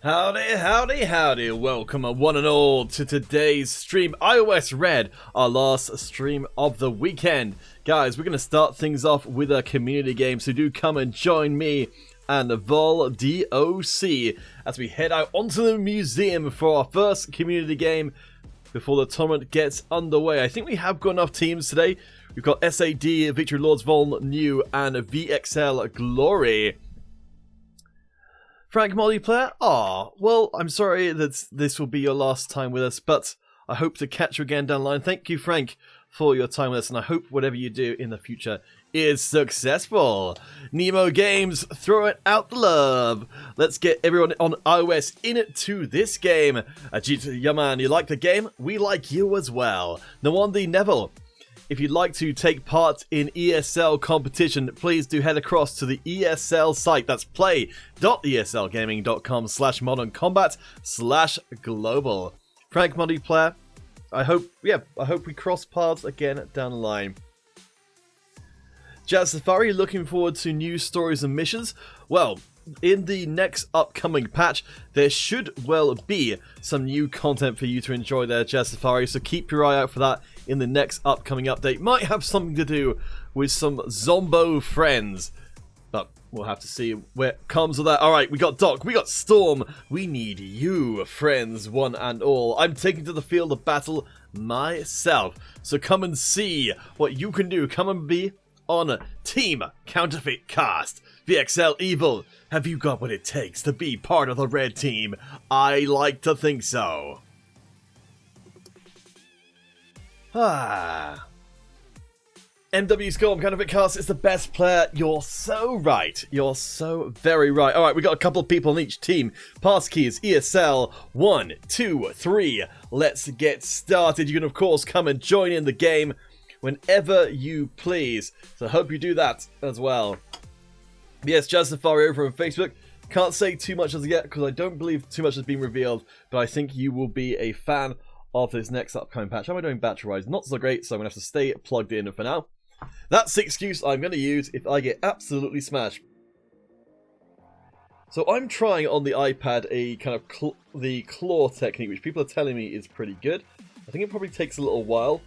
Howdy, howdy, howdy. Welcome one and all to today's stream. iOS Red, our last stream of the weekend. Guys, we're going to start things off with a community game, so do come and join me and Vol DOC as we head out onto the museum for our first community game before the tournament gets underway. I think we have got enough teams today. We've got SAD, Victory Lords Vol New, and VXL Glory. Frank multiplayer? Aw, well, I'm sorry that this will be your last time with us, but I hope to catch you again down the line. Thank you, Frank, for your time with us, and I hope whatever you do in the future is successful. Nemo Games, throw it out the love. Let's get everyone on iOS into this game. Ajit Yaman, you like the game? We like you as well. Nawandi Neville, if you'd like to take part in ESL competition, please do head across to the ESL site. That's play.eslgaming.com/moderncombat/global. Frank multiplayer, I hope we cross paths again down the line. Jazz Safari, looking forward to new stories and missions? Well, in the next upcoming patch, there should well be some new content for you to enjoy there, Jazz Safari, so keep your eye out for that in the next upcoming update. Might have something to do with some Zombo friends, but we'll have to see where it comes with that. Alright, we got Doc, we got Storm, we need you, friends, one and all. I'm taking to the field of battle myself, so come and see what you can do. Come and be on Team Counterfeit Cast. VXL Evil, have you got what it takes to be part of the red team? I like to think so. MW Scorm, Counterfeit Cast is the best player. You're so right. You're so very right. Alright, we got a couple of people on each team. Pass keys, ESL, 1, 2, 3. Let's get started. You can, of course, come and join in the game whenever you please. So I hope you do that as well. Yes, Jazz Safari over on Facebook. Can't say too much as yet because I don't believe too much has been revealed, but I think you will be a fan of this next upcoming patch. How am I doing battery-wise? Not so great, so I'm going to have to stay plugged in for now. That's the excuse I'm going to use if I get absolutely smashed. So I'm trying on the iPad a kind of the claw technique, which people are telling me is pretty good. I think it probably takes a little while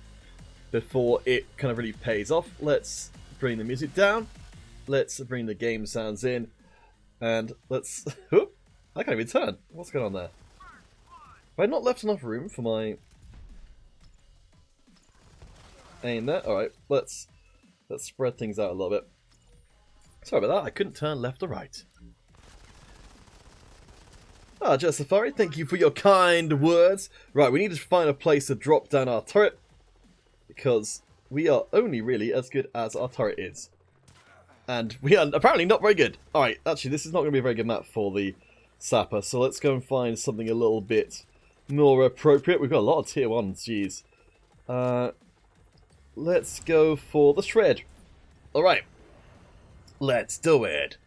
before it kind of really pays off. Let's bring the music down. Let's bring the game sounds in. And let's... Oop, I can't even turn. What's going on there? Have I not left enough room for my aim there? Alright, let's spread things out a little bit. Sorry about that, I couldn't turn left or right. Ah, Jazz Safari, thank you for your kind words. Right, we need to find a place to drop down our turret, because we are only really as good as our turret is. And we are apparently not very good. Alright, actually this is not going to be a very good map for the Sapper, so let's go and find something a little bit more appropriate. We've got a lot of tier 1s, jeez. Let's go for the Shred. Alright, let's do it.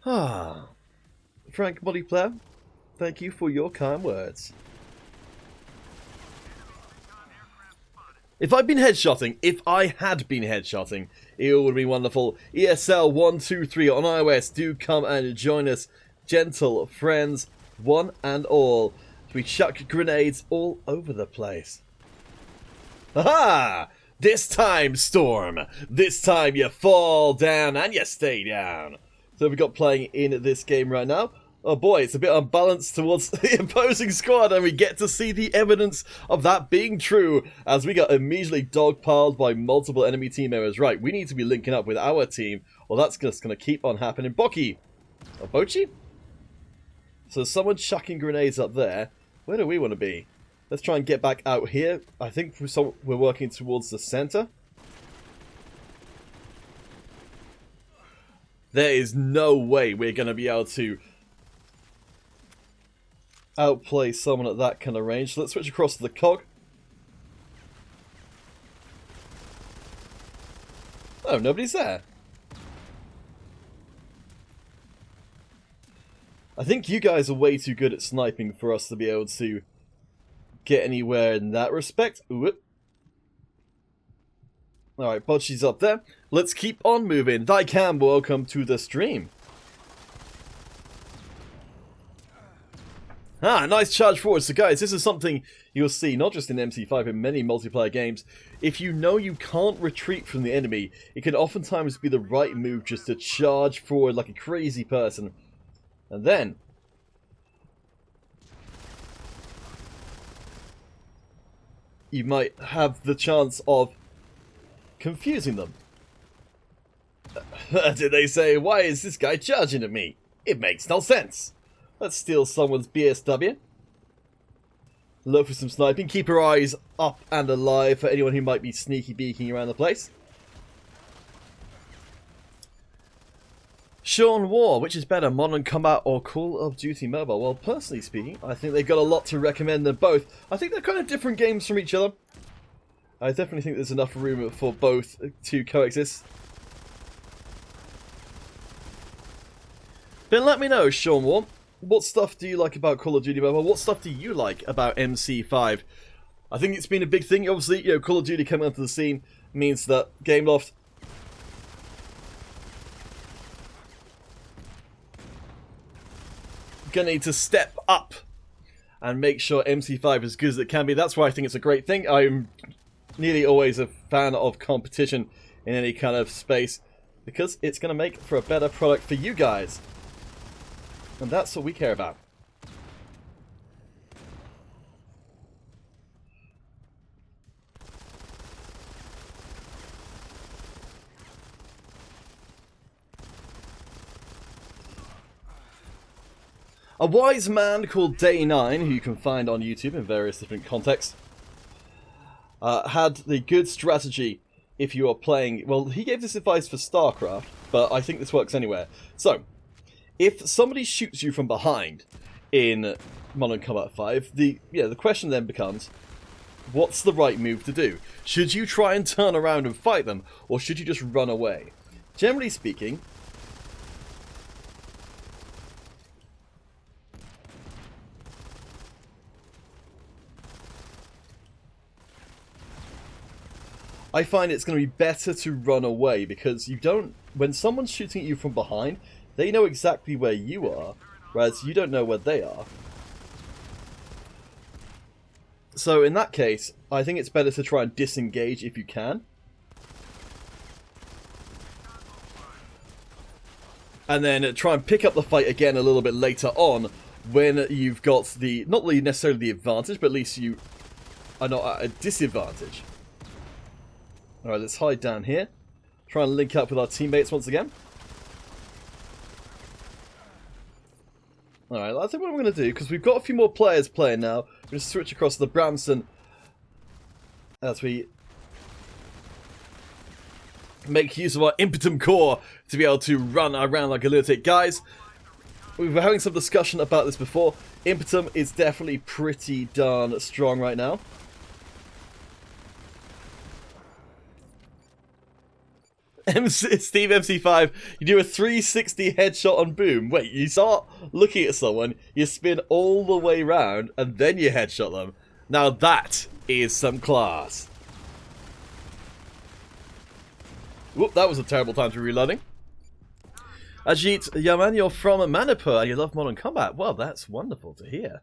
Frank multiplayer, thank you for your kind words. If I had been headshotting, it would be wonderful. ESL 123 on iOS, do come and join us, gentle friends, one and all. We chuck grenades all over the place. Aha! This time, Storm. This time you fall down and you stay down. So we've got playing in this game right now. Oh boy, it's a bit unbalanced towards the opposing squad, and we get to see the evidence of that being true as we got immediately dogpiled by multiple enemy team members. Right, we need to be linking up with our team, or that's just going to keep on happening. Boki! Or Bochi? So someone's chucking grenades up there. Where do we want to be? Let's try and get back out here. I think we're working towards the center. There is no way we're going to be able to outplay someone at that kind of range. So let's switch across to the cog. Oh, nobody's there. I think you guys are way too good at sniping for us to be able to get anywhere in that respect. Ooh. Alright, Bodgie's up there. Let's keep on moving. Thy Cam, welcome to the stream. Ah, nice charge forward. So guys, this is something you'll see not just in MC5, in many multiplayer games. If you know you can't retreat from the enemy, it can oftentimes be the right move just to charge forward like a crazy person. And then you might have the chance of confusing them. Did they say, why is this guy charging at me? It makes no sense. Let's steal someone's BSW. Look for some sniping. Keep your eyes up and alive for anyone who might be sneaky beaking around the place. Sean War, which is better, Modern Combat or Call of Duty Mobile? Well, personally speaking, I think they've got a lot to recommend them both. I think they're kind of different games from each other. I definitely think there's enough room for both to coexist. But let me know, Sean War, what stuff do you like about Call of Duty Mobile? What stuff do you like about MC5? I think it's been a big thing. Obviously, you know, Call of Duty coming onto the scene means that Gameloft gonna need to step up and make sure MC5 is as good as it can be. That's why I think it's a great thing. I'm nearly always a fan of competition in any kind of space because it's going to make for a better product for you guys. And that's what we care about. A wise man called Day9, who you can find on YouTube in various different contexts, had the good strategy if you are playing... Well, he gave this advice for StarCraft, but I think this works anywhere. So, if somebody shoots you from behind in Modern Combat 5, the question then becomes, what's the right move to do? Should you try and turn around and fight them, or should you just run away? Generally speaking, I find it's going to be better to run away because you don't... When someone's shooting at you from behind, they know exactly where you are, whereas you don't know where they are. So in that case, I think it's better to try and disengage if you can. And then try and pick up the fight again a little bit later on when you've got the... Not necessarily the advantage, but at least you are not at a disadvantage. Alright, let's hide down here. Try and link up with our teammates once again. Alright, I think what I'm going to do, because we've got a few more players playing now, I'm going to switch across to the Bramson as we make use of our impetum core to be able to run around like a lunatic. Guys, we were having some discussion about this before. Impetum is definitely pretty darn strong right now. Steve MC5, you do a 360 headshot on boom. Wait, you start looking at someone, you spin all the way around, and then you headshot them. Now that is some class. Whoop, that was a terrible time to be reloading. Ajit, yeah man, you're from Manipur and you love Modern Combat. Well, that's wonderful to hear.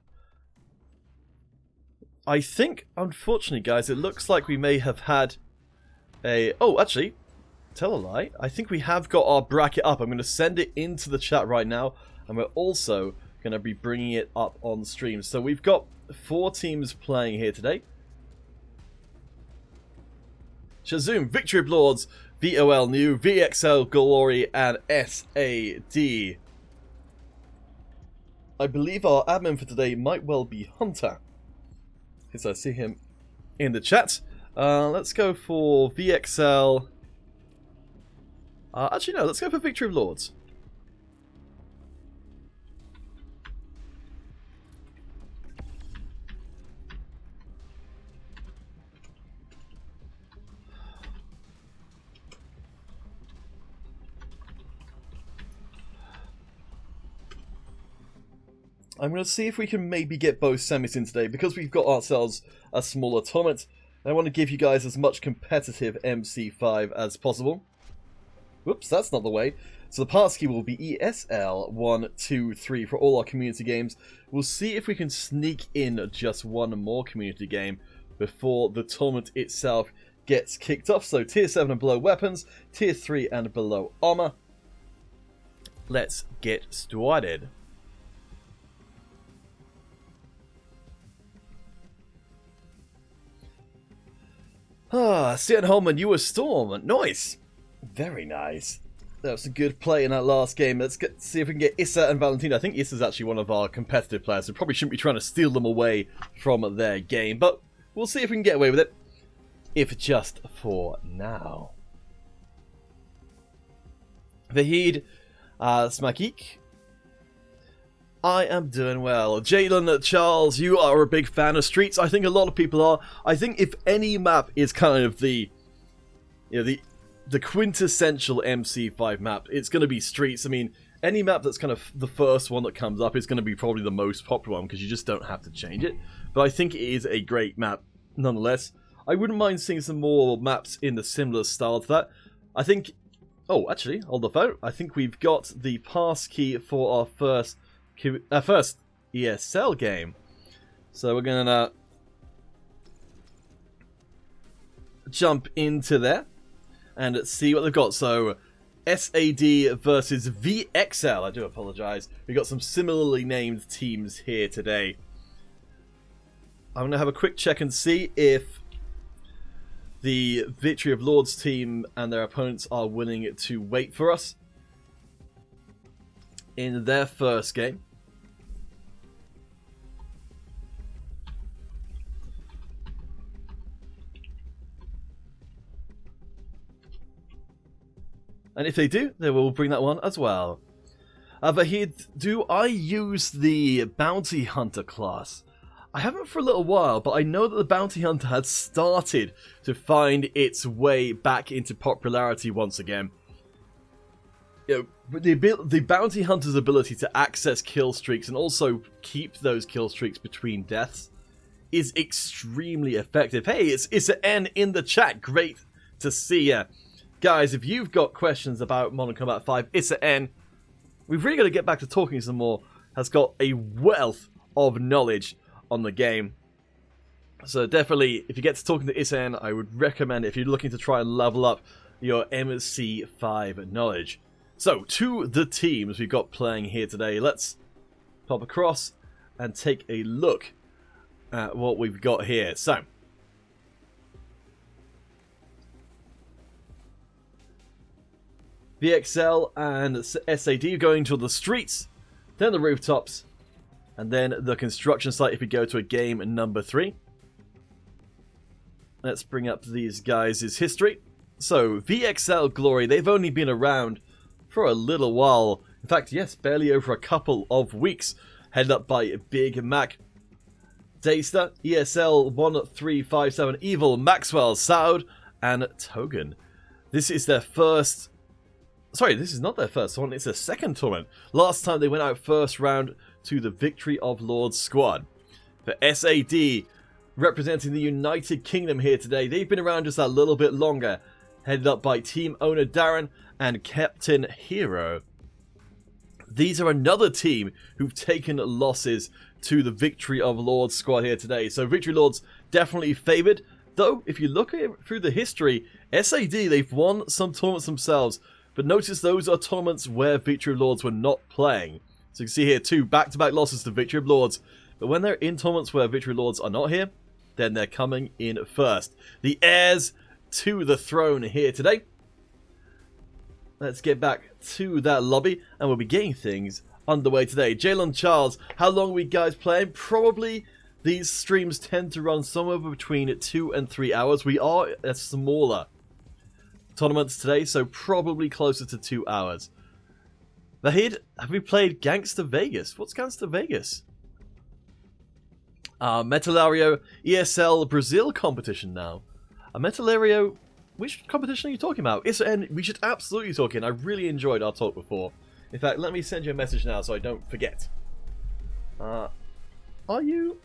I think, unfortunately, guys, it looks like we may have had a... Oh, actually... Tell a lie. I think we have got our bracket up. I'm going to send it into the chat right now. And we're also going to be bringing it up on stream. So we've got 4 teams playing here today. Shazoom, Victory of Lords, VOL New, VXL Glory, and SAD. I believe our admin for today might well be Hunter. Because I see him in the chat. Let's go for VXL... actually, no, let's go for Victory of Lords. I'm going to see if we can maybe get both semis in today, because we've got ourselves a smaller tournament. I want to give you guys as much competitive MC5 as possible. Whoops, that's not the way. So the pass key will be ESL123 for all our community games. We'll see if we can sneak in just one more community game before the tournament itself gets kicked off. So tier 7 and below weapons, tier 3 and below armor. Let's get started. Stay at home and you a storm. Nice. Very nice. That was a good play in that last game. Let's see if we can get Issa and Valentina. I think Issa's actually one of our competitive players. We probably shouldn't be trying to steal them away from their game. But we'll see if we can get away with it. If just for now. Vahid, Smakik. I am doing well. Jalen, Charles, you are a big fan of Streets. I think a lot of people are. I think if any map is kind of the quintessential MC5 map, it's going to be Streets. I mean, any map that's kind of the first one that comes up is going to be probably the most popular one because you just don't have to change it. But I think it is a great map nonetheless. I wouldn't mind seeing some more maps in the similar style to that. I think... Oh, actually, hold the phone. I think we've got the pass key for our first ESL game. So we're going to jump into there and see what they've got. So SAD versus VXL. I do apologize. We've got some similarly named teams here today. I'm going to have a quick check and see if the Victory of Lords team and their opponents are willing to wait for us in their first game. And if they do, they will bring that one as well. Vahid, do I use the Bounty Hunter class? I haven't for a little while, but I know that the Bounty Hunter had started to find its way back into popularity once again. You know, the Bounty Hunter's ability to access kill streaks and also keep those kill streaks between deaths is extremely effective. Hey, it's an N in the chat. Great to see ya. Guys, if you've got questions about Modern Combat 5, it's an N. We've really got to get back to talking some more. Has got a wealth of knowledge on the game. So definitely, if you get to talking to Isan, I would recommend it if you're looking to try and level up your MC5 knowledge. So, to the teams we've got playing here today. Let's pop across and take a look at what we've got here. So, VXL and SAD going to the streets, then the rooftops, and then the construction site if we go to a game number 3. Let's bring up these guys' history. So, VXL Glory, they've only been around for a little while. In fact, yes, barely over a couple of weeks. Headed up by Big Mac. Daystar, ESL 1357, Evil, Maxwell, Saud, and Togan. This is their first... Sorry, this is not their first one, it's their second tournament. Last time they went out first round to the Victory of Lords squad. For SAD, representing the United Kingdom here today, they've been around just a little bit longer. Headed up by team owner Darren and Captain Hero. These are another team who've taken losses to the Victory of Lords squad here today. So Victory Lords definitely favoured. Though, if you look at it through the history, SAD, they've won some tournaments themselves. But notice those are tournaments where Victory of Lords were not playing. So you can see here 2 back-to-back losses to Victory of Lords. But when they're in tournaments where Victory of Lords are not here, then they're coming in first. The heirs to the throne here today. Let's get back to that lobby and we'll be getting things underway today. Jalen, Charles, how long are we guys playing? Probably these streams tend to run somewhere between 2 and 3 hours. We are a smaller tournaments today, so probably closer to 2 hours. Vahid, have we played Gangster Vegas? What's Gangster Vegas? Metalario ESL Brazil competition now. Metalario, which competition are you talking about? And we should absolutely talk in. I really enjoyed our talk before. In fact, let me send you a message now so I don't forget. Are you?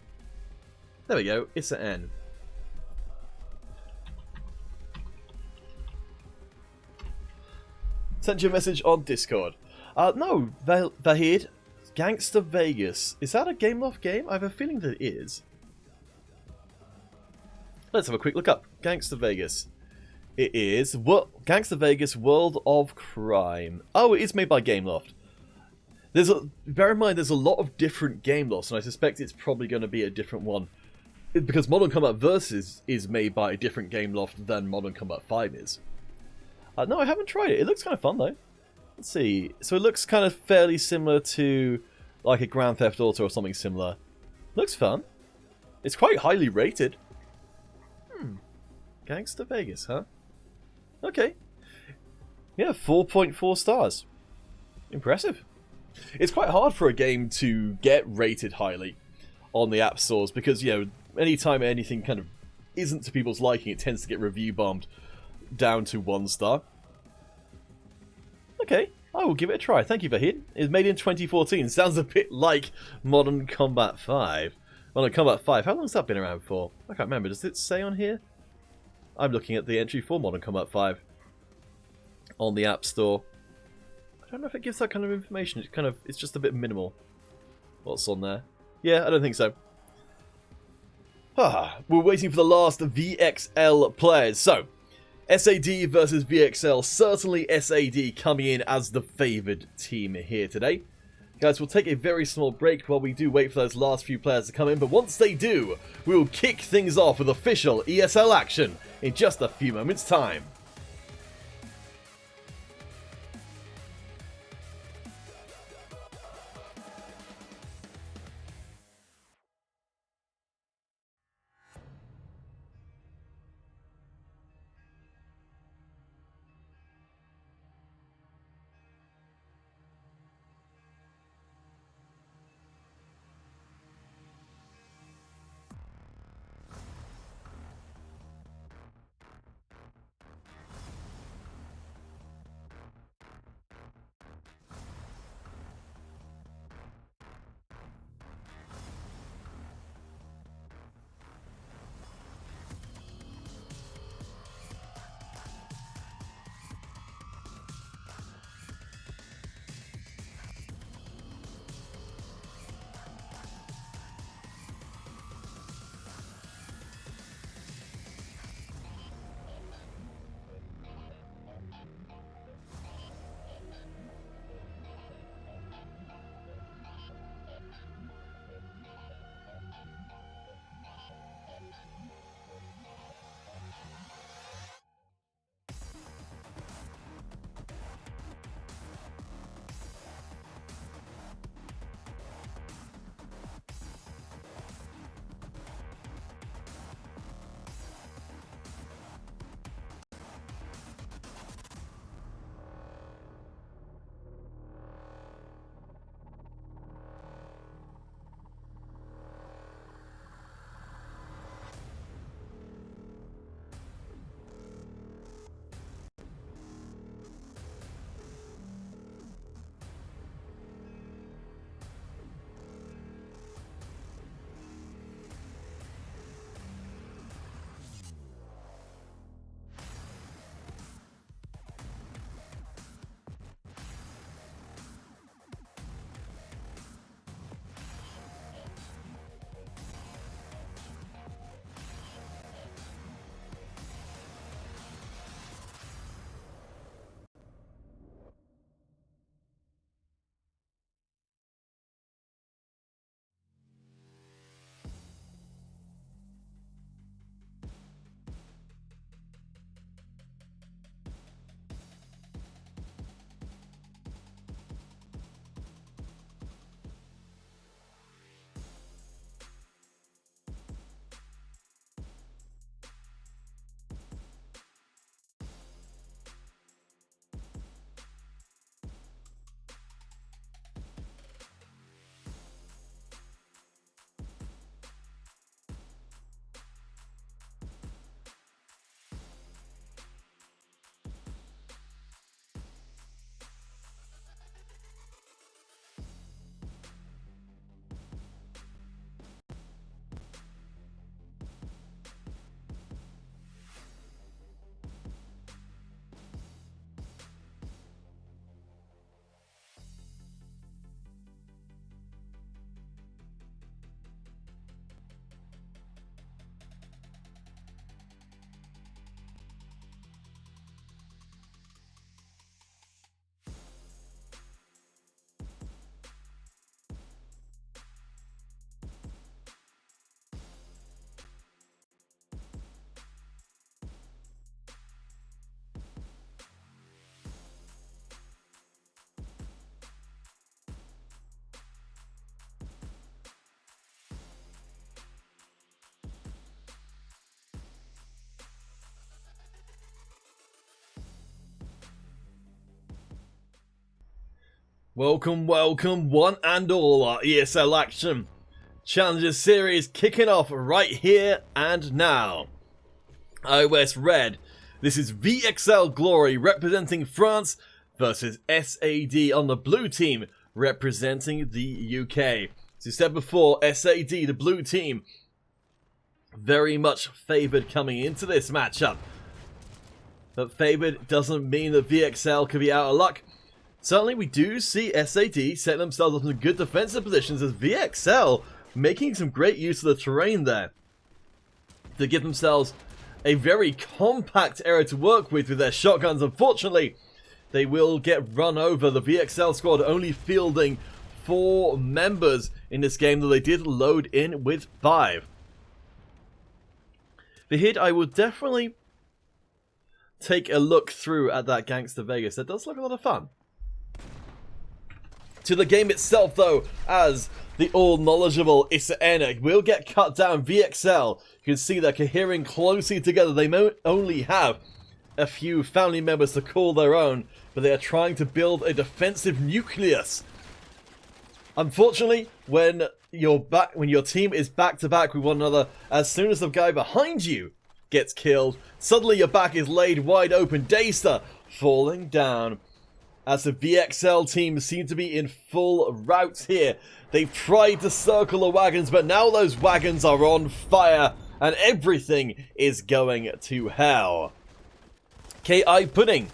There we go. It's an N. Sent you a message on Discord. No, Vahid. Gangster Vegas. Is that a Gameloft game? I have a feeling that it is. Let's have a quick look up. Gangster Vegas. It is Gangster Vegas World of Crime. Oh, it is made by Gameloft. Bear in mind, there's a lot of different Gamelofts, and I suspect it's probably going to be a different one. Because Modern Combat Versus is made by a different Gameloft than Modern Combat 5 is. No, I haven't tried it. It looks kind of fun, though. Let's see. So it looks kind of fairly similar to like a Grand Theft Auto or something similar. Looks fun. It's quite highly rated. Gangster Vegas, huh? Okay. Yeah, 4.4 stars. Impressive. It's quite hard for a game to get rated highly on the app stores because, you know, anytime anything kind of isn't to people's liking, it tends to get review bombed down to 1 star. Okay, I will give it a try. Thank you, Vahid. It's made in 2014. Sounds a bit like Modern Combat 5. Modern Combat 5, how long has that been around for? I can't remember. Does it say on here? I'm looking at the entry for Modern Combat 5 on the App Store. I don't know if it gives that kind of information. It's just a bit minimal. What's on there? Yeah, I don't think so. We're waiting for the last VXL players. So, SAD versus VXL. Certainly SAD coming in as the favoured team here today. Guys, we'll take a very small break while we do wait for those last few players to come in. But once they do, we will kick things off with official ESL action in just a few moments' time. Welcome, welcome, one and all, our ESL Action Challenges series kicking off right here and now. iOS Red, this is VXL Glory representing France versus SAD on the blue team representing the UK. As you said before, SAD, the blue team, very much favoured coming into this matchup. But favoured doesn't mean that VXL could be out of luck. Certainly we do see SAD set themselves up in good defensive positions as VXL making some great use of the terrain there to give themselves a very compact area to work with their shotguns. Unfortunately, they will get run over. The VXL squad only fielding 4 members in this game, though they did load in with 5. The hit, I will definitely take a look through at that Gangster Vegas. That does look a lot of fun. To the game itself, though, as the all-knowledgeable Issa will get cut down. VXL, you can see they're cohering closely together. They only have a few family members to call their own, but they are trying to build a defensive nucleus. Unfortunately, when your team is back-to-back with one another, as soon as the guy behind you gets killed, suddenly your back is laid wide open. Daystar falling down. As the VXL team seem to be in full rout here. They've tried to circle the wagons, but now those wagons are on fire and everything is going to hell. KI Pudding.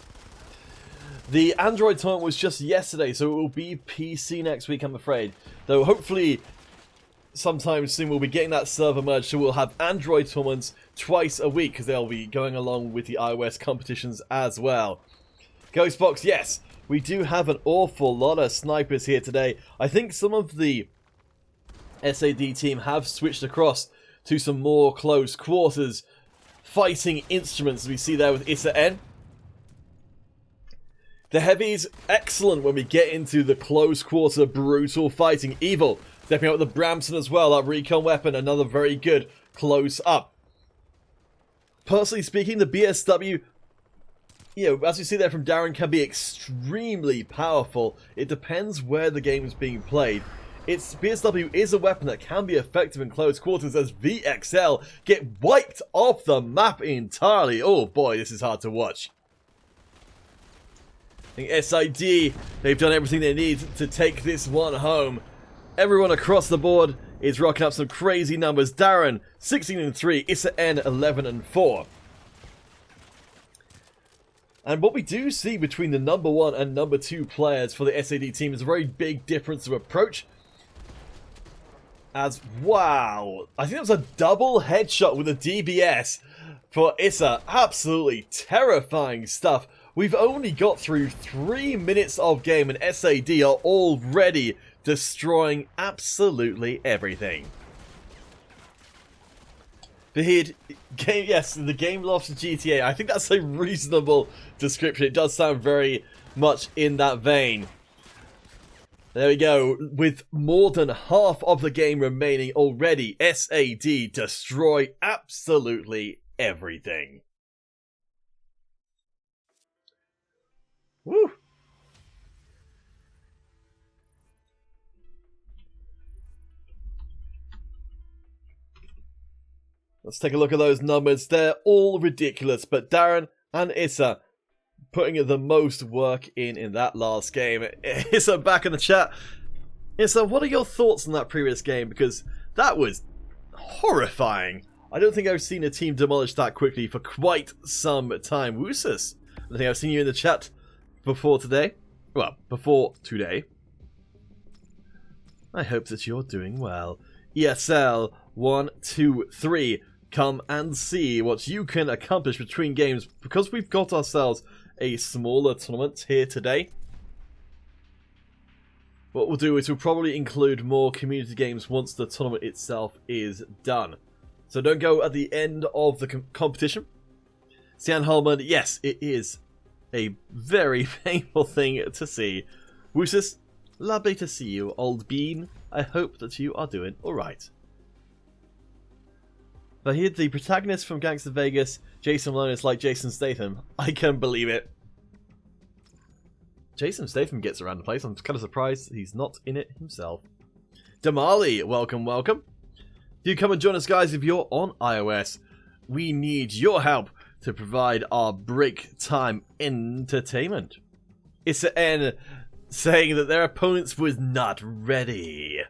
The Android tournament was just yesterday, so it will be PC next week, I'm afraid. Though hopefully sometime soon we'll be getting that server merged, so we'll have Android tournaments twice a week because they'll be going along with the iOS competitions as well. Ghostbox, yes. We do have an awful lot of snipers here today. I think some of the SAD team have switched across to some more close quarters fighting instruments, as we see there with Issa N. The heavies, excellent when we get into the close quarter brutal fighting. Evil, stepping out with the Bramson as well, that recon weapon, another very good close up. Personally speaking, the BSW, as you see there from Darren, can be extremely powerful. It depends where the game is being played. BSW is a weapon that can be effective in close quarters as VXL get wiped off the map entirely. Oh boy, this is hard to watch. I think SID, they've done everything they need to take this one home. Everyone across the board is rocking up some crazy numbers. Darren, 16-3, Issa N, 11-4. And what we do see between the number 1 and number 2 players for the SAD team is a very big difference of approach. As, wow, I think that was a double headshot with a DBS for Issa. Absolutely terrifying stuff. We've only got through 3 minutes of game and SAD are already destroying absolutely everything. The game lost to GTA. I think that's a reasonable description. It does sound very much in that vein. There we go. With more than half of the game remaining already, SAD destroy absolutely everything. Woo! Let's take a look at those numbers. They're all ridiculous, but Darren and Issa putting the most work in that last game. Issa back in the chat. Issa, what are your thoughts on that previous game? Because that was horrifying. I don't think I've seen a team demolish that quickly for quite some time. Woosas, I think I've seen you in the chat before today. Well, before today. I hope that you're doing well. ESL 1, 2, 3. Come and see what you can accomplish between games, because we've got ourselves a smaller tournament here today. What we'll do is we'll probably include more community games once the tournament itself is done. So don't go at the end of the competition. Sian Holman, yes, it is a very painful thing to see. Woosis, lovely to see you, old bean. I hope that you are doing alright. But here, the protagonist from Gangster Vegas, Jason Malone, is like Jason Statham. I can't believe it. Jason Statham gets around the place. I'm kind of surprised he's not in it himself. Damali, welcome, welcome. Do come and join us, guys, if you're on iOS. We need your help to provide our break time entertainment. It's an N saying that their opponents was not ready.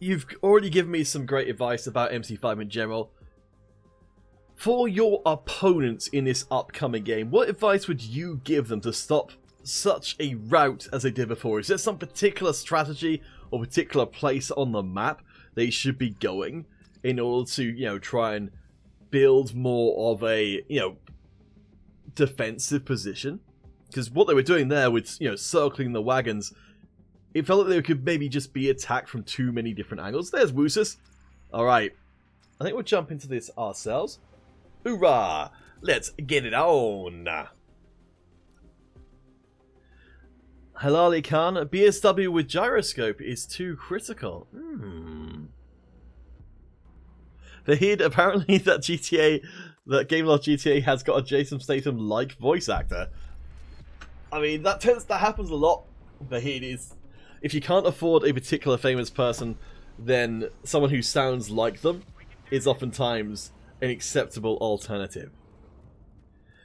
You've already given me some great advice about MC5 in general. For your opponents in this upcoming game, what advice would you give them to stop such a rout as they did before? Is there some particular strategy or particular place on the map they should be going in order to, you know, try and build more of a, you know, defensive position? Because what they were doing there with, you know, circling the wagons, it felt like they could maybe just be attacked from too many different angles. There's Woosus. Alright, I think we'll jump into this ourselves. Hoorah! Let's get it on! Halali Khan, BSW with gyroscope is too critical. Vahid, apparently that Gameloft GTA has got a Jason Statham-like voice actor. I mean, that happens a lot. Vahid is, if you can't afford a particular famous person, then someone who sounds like them is oftentimes an acceptable alternative.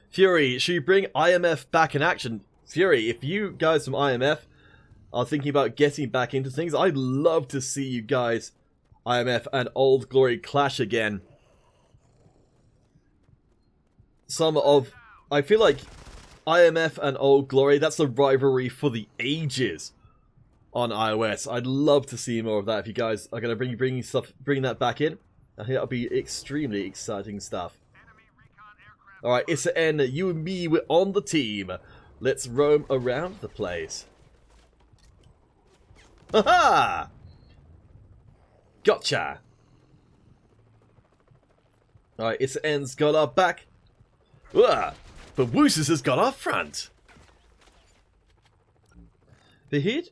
Fury, should we bring IMF back in action? Fury, if you guys from IMF are thinking about getting back into things, I'd love to see you guys, IMF and Old Glory, clash again. I feel like IMF and Old Glory, that's a rivalry for the ages on iOS. I'd love to see more of that. If you guys are going to bring that back in, I think that'll be extremely exciting stuff. Alright, it's an N. You and me, we're on the team. Let's roam around the place. Haha! Gotcha! Alright, it's an N's got our back. But Woosus has got our front. The hit?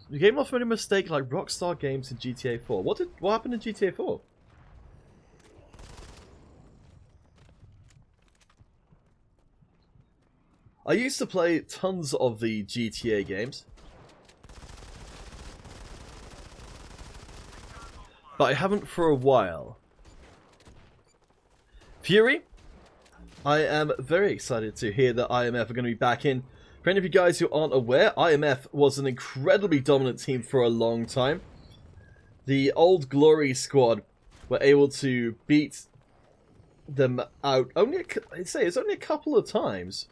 The game off made a mistake like Rockstar Games in GTA 4. What happened in GTA 4? I used to play tons of the GTA games, but I haven't for a while. Fury, I am very excited to hear that IMF are going to be back in. For any of you guys who aren't aware, IMF was an incredibly dominant team for a long time. The Old Glory squad were able to beat them out it's only a couple of times.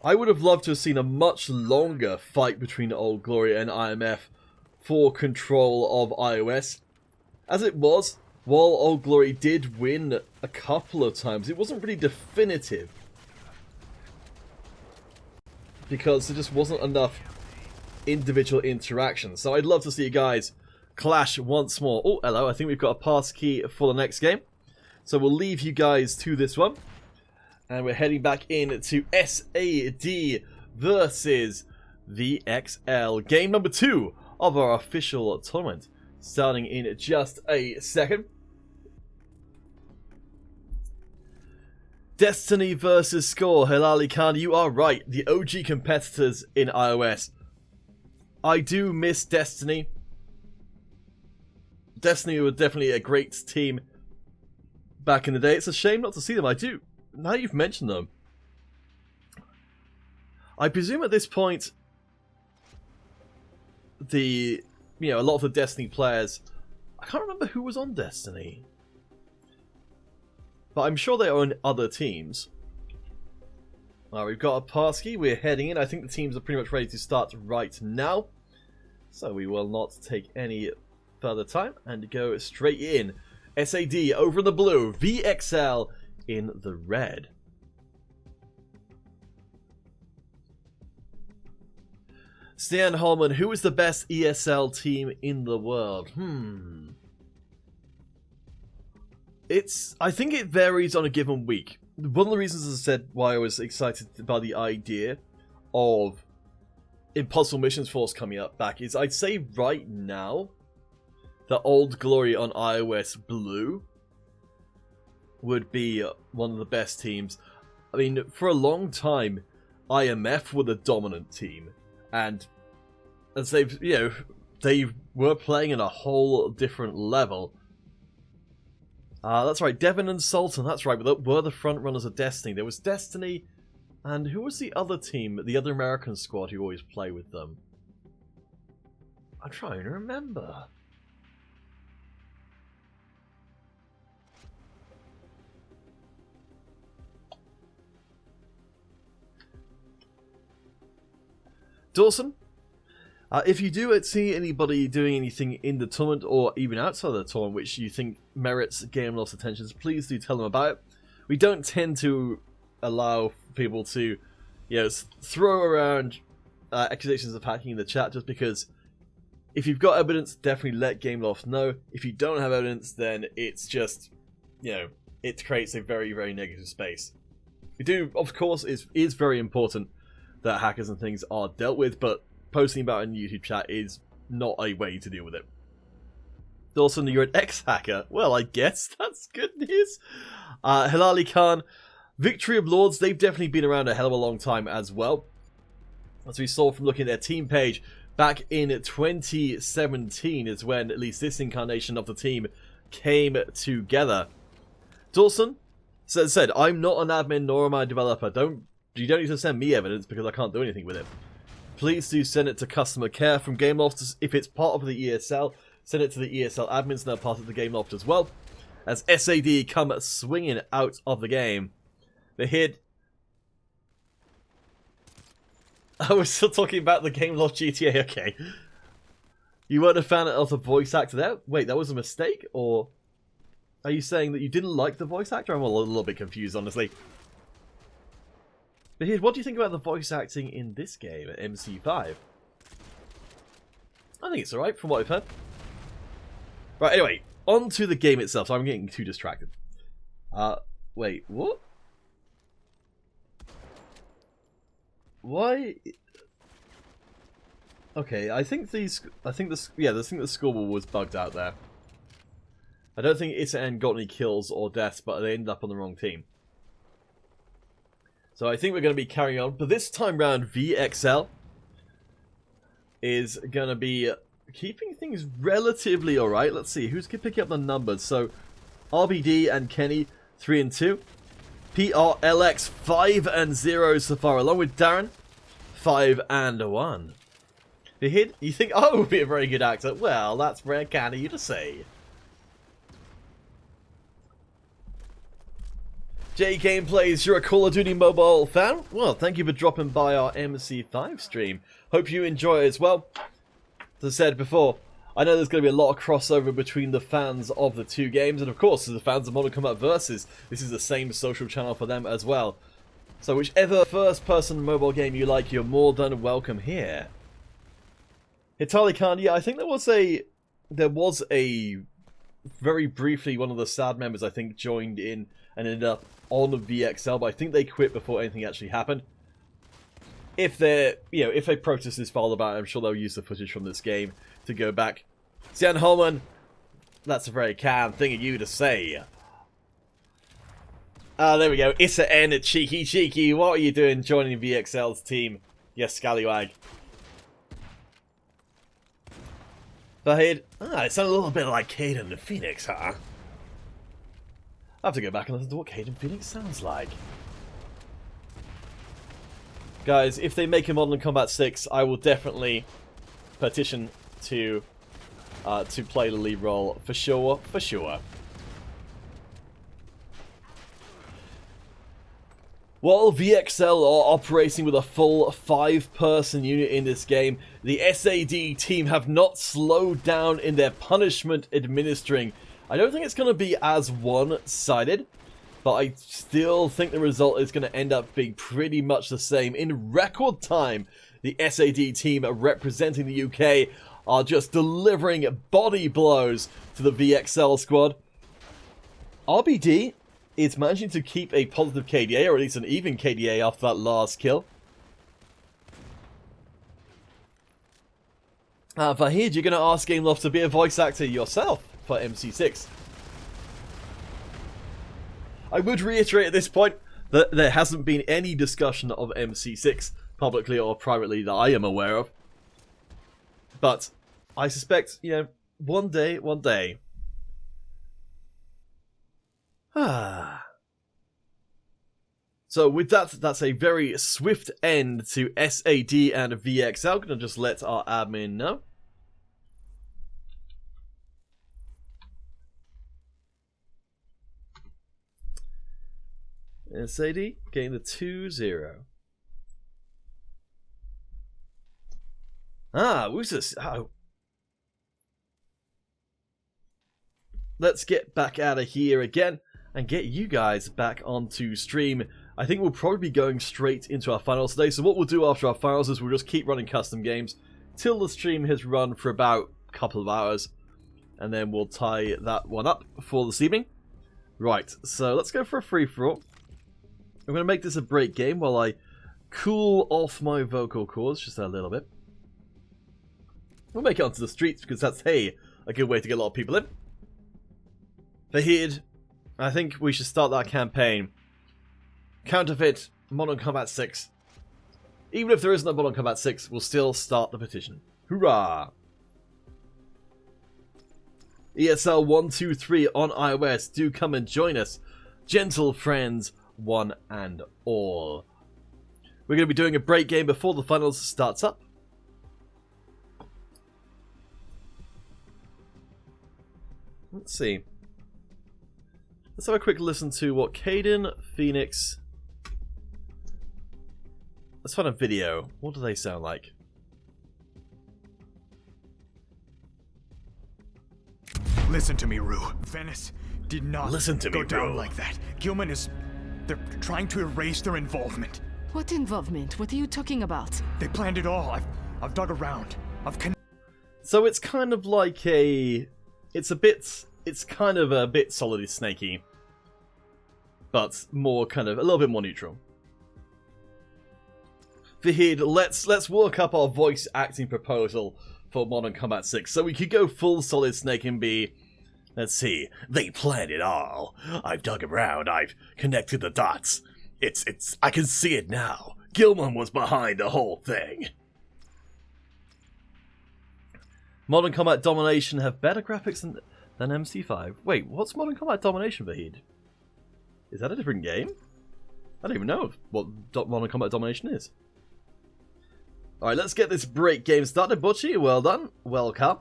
I would have loved to have seen a much longer fight between Old Glory and IMF for control of iOS. As it was, while Old Glory did win a couple of times, it wasn't really definitive. Because there just wasn't enough individual interaction. So I'd love to see you guys clash once more. Oh, hello, I think we've got a pass key for the next game. So we'll leave you guys to this one. And we're heading back in to SAD versus VXL. Game number 2 of our official tournament. Starting in just a second. Destiny versus Score. Halali Khan, you are right. The OG competitors in iOS. I do miss Destiny. Destiny were definitely a great team back in the day. It's a shame not to see them. I do. Now you've mentioned them, I presume at this point, a lot of the Destiny players, I can't remember who was on Destiny, but I'm sure they are on other teams. Alright, we've got a pass key, we're heading in. I think the teams are pretty much ready to start right now, so we will not take any further time and go straight in. SAD over in the blue, VXL in the red. Stan Holman, who is the best ESL team in the world? I think it varies on a given week. One of the reasons, as I said, why I was excited by the idea of Impossible Missions Force coming up back is I'd say right now, the Old Glory on iOS Blue would be one of the best teams. I mean, for a long time, IMF were the dominant team, and as they've, they were playing at a whole different level. That's right, Devon and Sultan, that's right, but were the front runners of Destiny. There was Destiny, and who was the other team, the other American squad who always play with them? I'm trying to remember. Dawson? If you do see anybody doing anything in the tournament or even outside of the tournament which you think merits Game Loft's attentions, please do tell them about it. We don't tend to allow people to, throw around accusations of hacking in the chat, just because if you've got evidence, definitely let Game Loft know. If you don't have evidence, then it's just, it creates a very, very negative space. We do, of course, it is very important that hackers and things are dealt with, but posting about it in YouTube chat is not a way to deal with it. Dawson, you're an ex-hacker. Well, I guess that's good news. Hilali Khan, Victory of Lords, they've definitely been around a hell of a long time as well. As we saw from looking at their team page, back in 2017 is when at least this incarnation of the team came together. Dawson said, I'm not an admin nor am I a developer. You don't need to send me evidence because I can't do anything with it. Please do send it to customer care from Gameloft. If it's part of the ESL, send it to the ESL admins and they're part of the Gameloft as well. As SAD come swinging out of the game. The hit. Oh, we're still talking about the Gameloft GTA, okay. You weren't a fan of the voice actor there? Wait, that was a mistake? Or are you saying that you didn't like the voice actor? I'm a little bit confused, honestly. But here, what do you think about the voice acting in this game at MC5? I think it's alright from what I've heard. Right, anyway, on to the game itself. So I'm getting too distracted. Wait, what? Why? Okay, I think the scoreboard was bugged out there. I don't think ISN got any kills or deaths, but they ended up on the wrong team. So I think we're going to be carrying on. But this time round, VXL is going to be keeping things relatively alright. Let's see, who's picking up the numbers? So, RBD and Kenny, 3 and 2. PRLX, 5 and 0 so far, along with Darren, 5 and 1. You think I would be a very good actor? Well, that's very kind of you to say. J Gameplays, you're a Call of Duty Mobile fan? Well, thank you for dropping by our MC5 stream. Hope you enjoy it as well. As I said before, I know there's going to be a lot of crossover between the fans of the two games, and of course, the fans of Modern Combat Versus, this is the same social channel for them as well. So whichever first-person mobile game you like, you're more than welcome here. Hitali Khan, yeah, I think there was a very briefly, one of the SAD members, I think, joined in and ended up on VXL, but I think they quit before anything actually happened. If a protest is filed about it, I'm sure they'll use the footage from this game to go back. Sian Holman, that's a very kind thing of you to say. There we go. Issa N, cheeky. What are you doing joining VXL's team? Yes, scallywag. Vahid, it sounded a little bit like Caden and Phoenix, huh? I have to go back and listen to what Caden Phoenix sounds like. Guys, if they make a Modern Combat 6, I will definitely petition to play the lead role for sure, While VXL are operating with a full 5-person unit in this game, the SAD team have not slowed down in their punishment administering. I don't think it's going to be as one-sided, but I still think the result is going to end up being pretty much the same. In record time, the SAD team representing the UK are just delivering body blows to the VXL squad. RBD is managing to keep a positive KDA, or at least an even KDA after that last kill. Vahid, you're going to ask Gameloft to be a voice actor yourself for MC6. I would reiterate at this point that there hasn't been any discussion of MC6 publicly or privately that I am aware of. But I suspect, you know, one day. So with that, that's a very swift end to SAD and VXL. Gonna just let our admin know. SAD getting the 2-0. Who's this? Oh. Let's get back out of here again and get you guys back onto stream. I think we'll probably be going straight into our finals today. So what we'll do after our finals is we'll just keep running custom games till the stream has run for about a couple of hours. And then we'll tie that one up for this evening. Right, so let's go for a free-for-all. I'm going to make this a break game while I cool off my vocal cords just a little bit. We'll make it onto the streets because that's, hey, a good way to get a lot of people in. Fahid, I think we should start that campaign. Counterfeit, Modern Combat 6. Even if there isn't a Modern Combat 6, we'll still start the petition. Hoorah! ESL 123 on iOS. Do come and join us. Gentle friends, one and all. We're going to be doing a break game before the finals starts up. Let's see. Let's have a quick listen to what Caden, Phoenix... Let's find a video. What do they sound like? Listen to me, Rue. Venice did not go down like that. Gilman is... They're trying to erase their involvement. What involvement? What are you talking about? They planned it all. I've dug around. So it's kind of like a... It's kind of a bit solidly snaky. But more kind of... a little bit more neutral. Vahid, let's work up our voice acting proposal for Modern Combat 6. So we could go full Solid Snake and be... Let's see. They planned it all. I've dug around. I've connected the dots. I can see it now. Gilman was behind the whole thing. Modern Combat Domination have better graphics than MC5. Wait, what's Modern Combat Domination, Vahid? Is that a different game? I don't even know what Modern Combat Domination is. Alright, let's get this break game started. Butchie, well done. Welcome.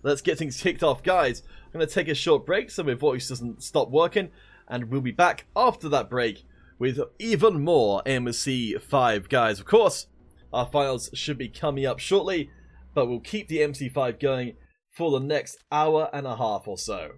Let's get things kicked off, guys. I'm going to take a short break so my voice doesn't stop working. And we'll be back after that break with even more MC5, guys. Of course, our finals should be coming up shortly. But we'll keep the MC5 going for the next hour and a half or so.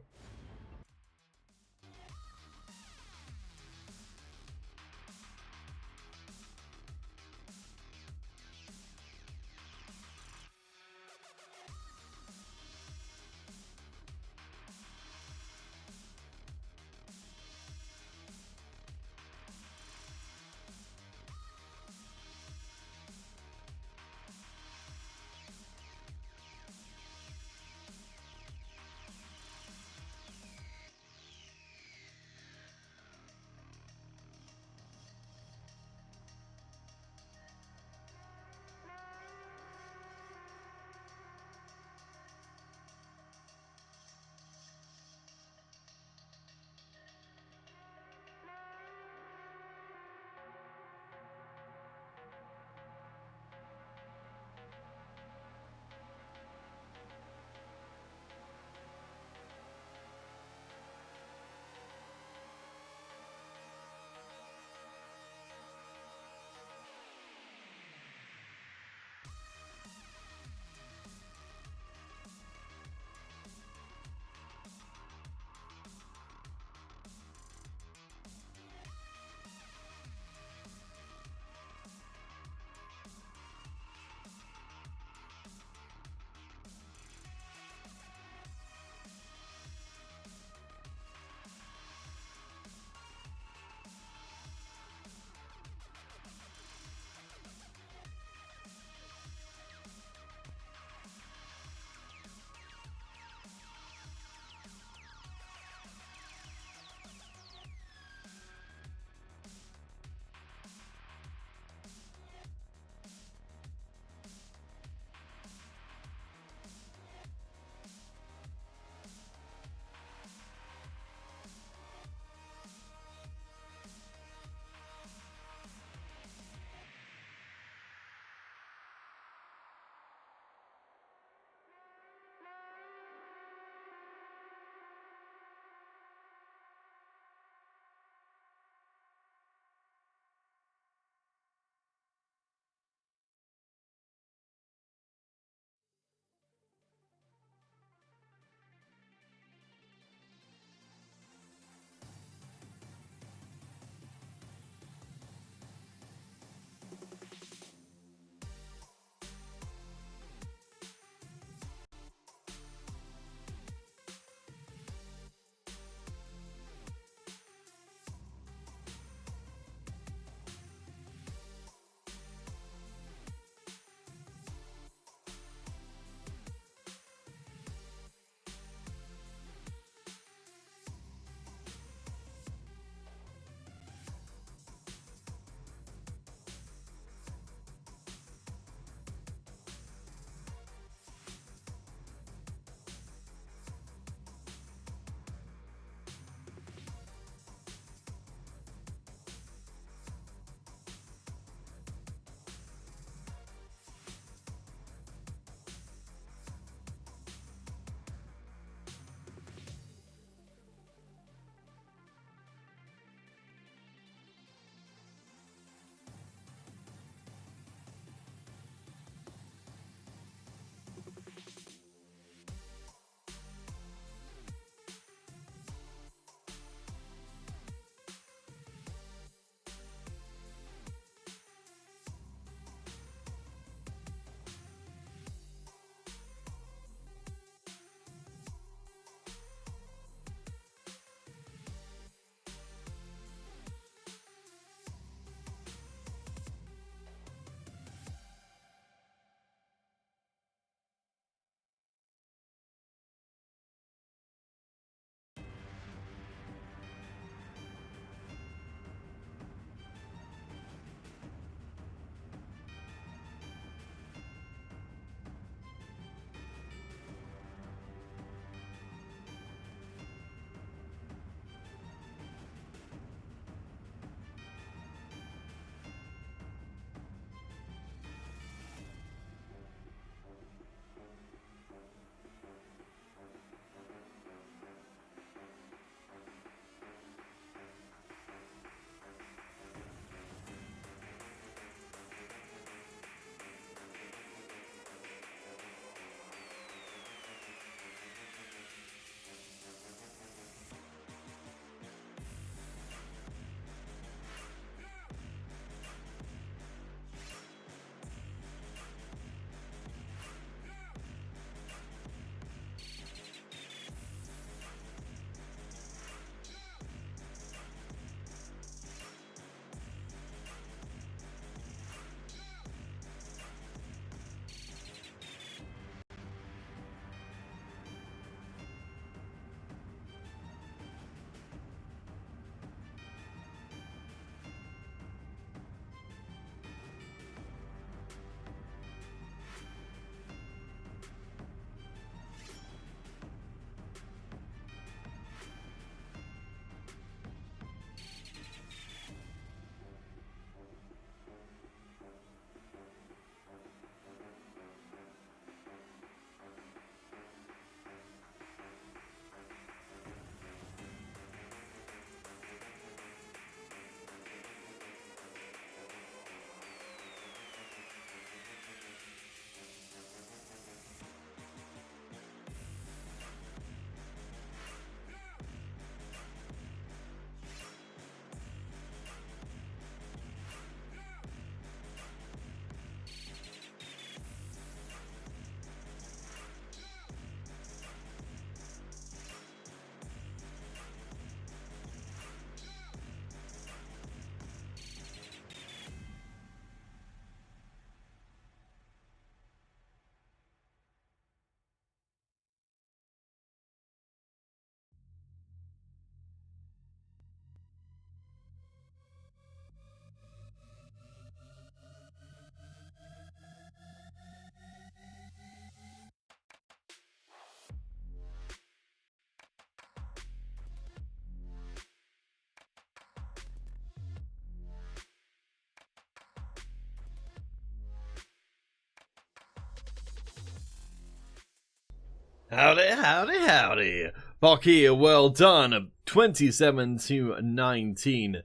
Howdy, howdy, howdy. Bucky, well done. 27-19.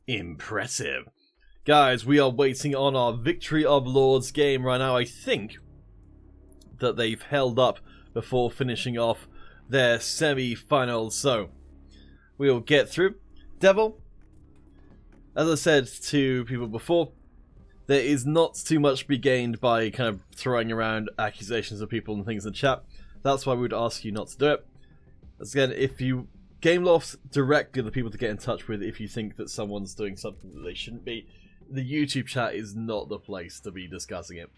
Impressive. Guys, we are waiting on our Victory of Lords game right now. I think that they've held up before finishing off their semi-finals, so we'll get through. Devil, as I said to people before, there is not too much to be gained by kind of throwing around accusations of people and things in the chat. That's why we would ask you not to do it. As again, if you Gameloft directly the people to get in touch with if you think that someone's doing something that they shouldn't be. The YouTube chat is not the place to be discussing it.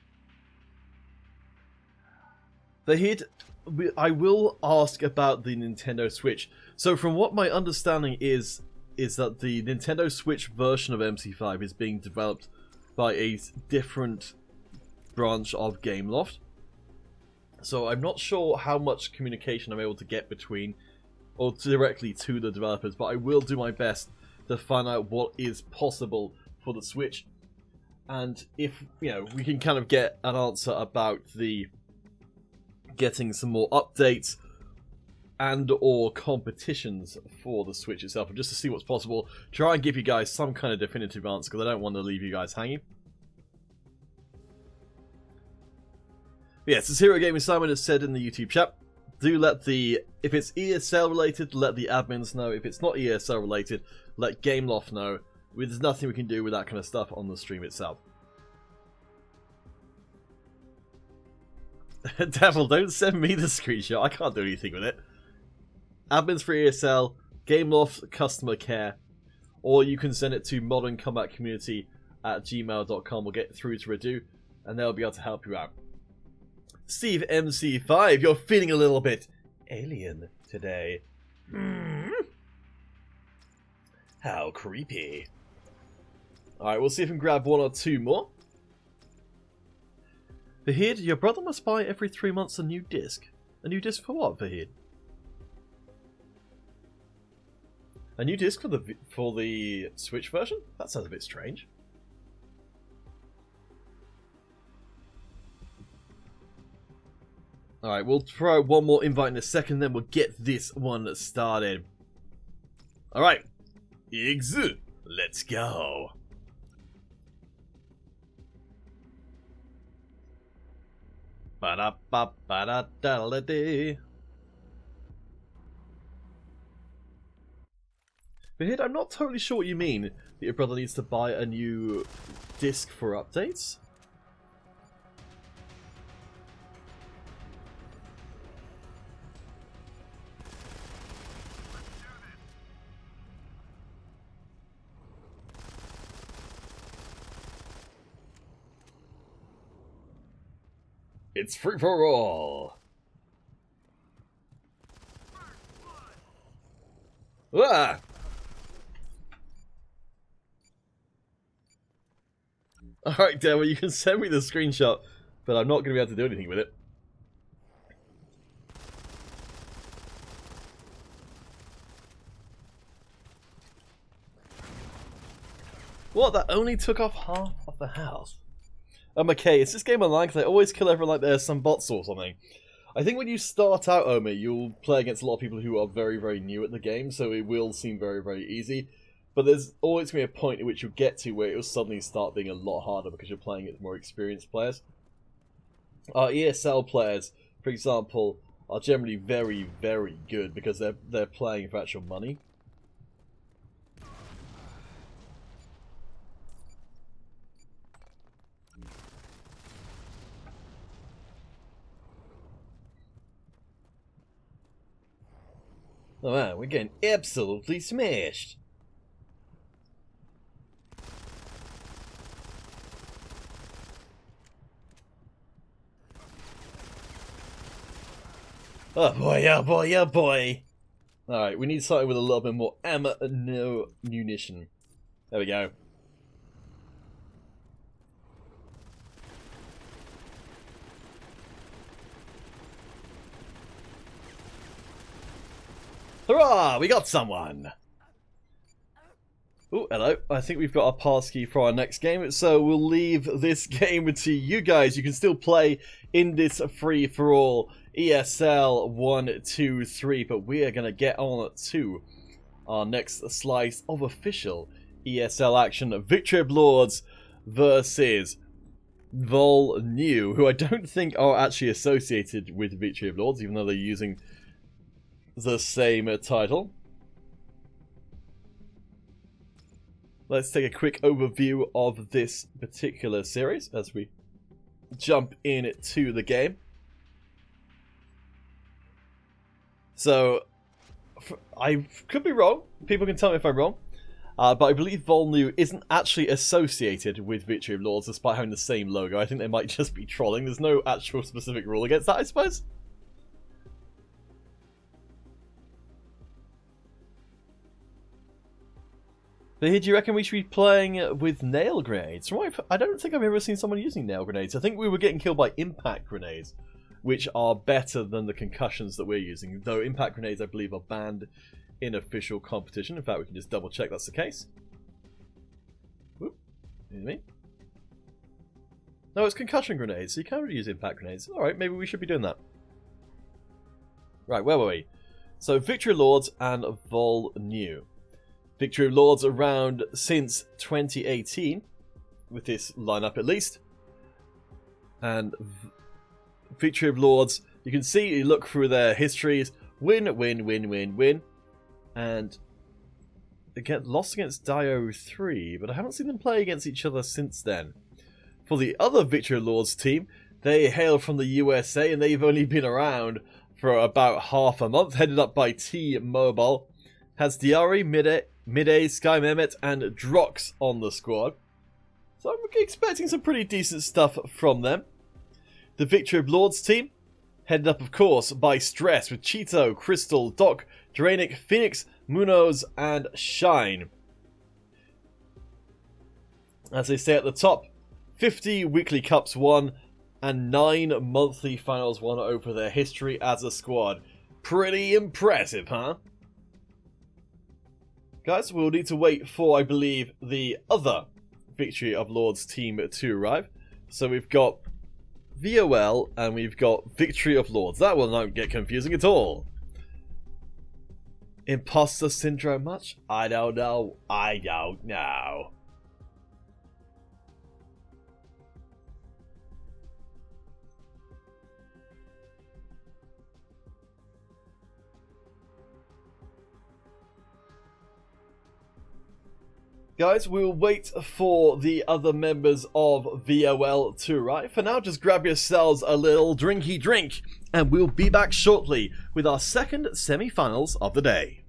I will ask about the Nintendo Switch. So from what my understanding is that the Nintendo Switch version of MC5 is being developed by a different branch of Gameloft. So I'm not sure how much communication I'm able to get between or directly to the developers, but I will do my best to find out what is possible for the Switch. And if, you know, we can kind of get an answer about the getting some more updates and or competitions for the Switch itself, and just to see what's possible, try and give you guys some kind of definitive answer, because I don't want to leave you guys hanging. But yes, as Hero Gaming Simon has said in the YouTube chat, do let the, if it's ESL related, let the admins know. If it's not ESL related, let Gameloft know. There's nothing we can do with that kind of stuff on the stream itself. Devil, don't send me the screenshot. I can't do anything with it. Admins for ESL, Gameloft customer care, or you can send it to moderncombatcommunity@gmail.com. We'll get through to Redu, and they'll be able to help you out. Steve MC5, you're feeling a little bit alien today. How creepy. Alright, we'll see if we can grab one or two more. Vahid, your brother must buy every 3 months a new disc. A new disc for what, Vahid? A new disc for the Switch version? That sounds a bit strange. Alright, we'll try one more invite in a second, then we'll get this one started. Alright. Igzu, let's go. Ba-da-ba-ba-da-da-da-dee. But I'm not totally sure what you mean that your brother needs to buy a new disc for updates. It's free for all. Ah! Alright, Devil, you can send me the screenshot, but I'm not going to be able to do anything with it. What? That only took off half of the house. Okay, it's this game online because I always kill everyone like there's some bots or something. I think when you start out, Omi, you'll play against a lot of people who are very, very new at the game, so it will seem very, very easy. But there's always going to be a point at which you'll get to where it will suddenly start being a lot harder because you're playing with more experienced players. Our ESL players, for example, are generally very, very good because they're playing for actual money. Oh man, we're getting absolutely smashed. Oh boy, oh boy, oh boy. Alright, we need something with a little bit more ammo, no munition. There we go. Hurrah! We got someone! Oh, hello. I think we've got our passkey for our next game, so we'll leave this game to you guys. You can still play in this free-for-all ESL 1, 2, 3, but we are going to get on to our next slice of official ESL action. Victory of Lords versus Vol New, who I don't think are actually associated with Victory of Lords, even though they're using the same title. Let's take a quick overview of this particular series as we jump into the game. So, I could be wrong. People can tell me if I'm wrong. But I believe Volnu isn't actually associated with Victory of Lords despite having the same logo. I think they might just be trolling. There's no actual specific rule against that, I suppose. But here, do you reckon we should be playing with nail grenades? I don't think I've ever seen someone using nail grenades. I think we were getting killed by impact grenades, which are better than the concussions that we're using. Though impact grenades, I believe, are banned in official competition. In fact, we can just double check that's the case. Whoop. Excuse me. No, it's concussion grenades, so you can't really use impact grenades. Alright, maybe we should be doing that. Right, where were we? So, Victory Lords and Vol New. Victory of Lords around since 2018, with this lineup at least. And Victory of Lords, you can see, you look through their histories, win, win, win, win, win. And they get lost against Dio 3, but I haven't seen them play against each other since then. For the other Victory of Lords team, they hail from the USA, and they've only been around for about half a month, headed up by T-Mobile. Has Diari, Midday, Sky Mehmet, and Drox on the squad. So I'm expecting some pretty decent stuff from them. The Victory of Lords team, headed up of course by Stress with Cheeto, Crystal, Doc, Dranic, Phoenix, Munoz, and Shine. As they say at the top, 50 weekly cups won and 9 monthly finals won over their history as a squad. Pretty impressive, huh? Guys, we'll need to wait for, I believe, the other Victory of Lords team to arrive. So we've got VOL and we've got Victory of Lords. That will not get confusing at all. Imposter syndrome much? I don't know. I don't know. Guys, we'll wait for the other members of VOL to arrive. For now, just grab yourselves a little drinky drink, and we'll be back shortly with our second semi-finals of the day.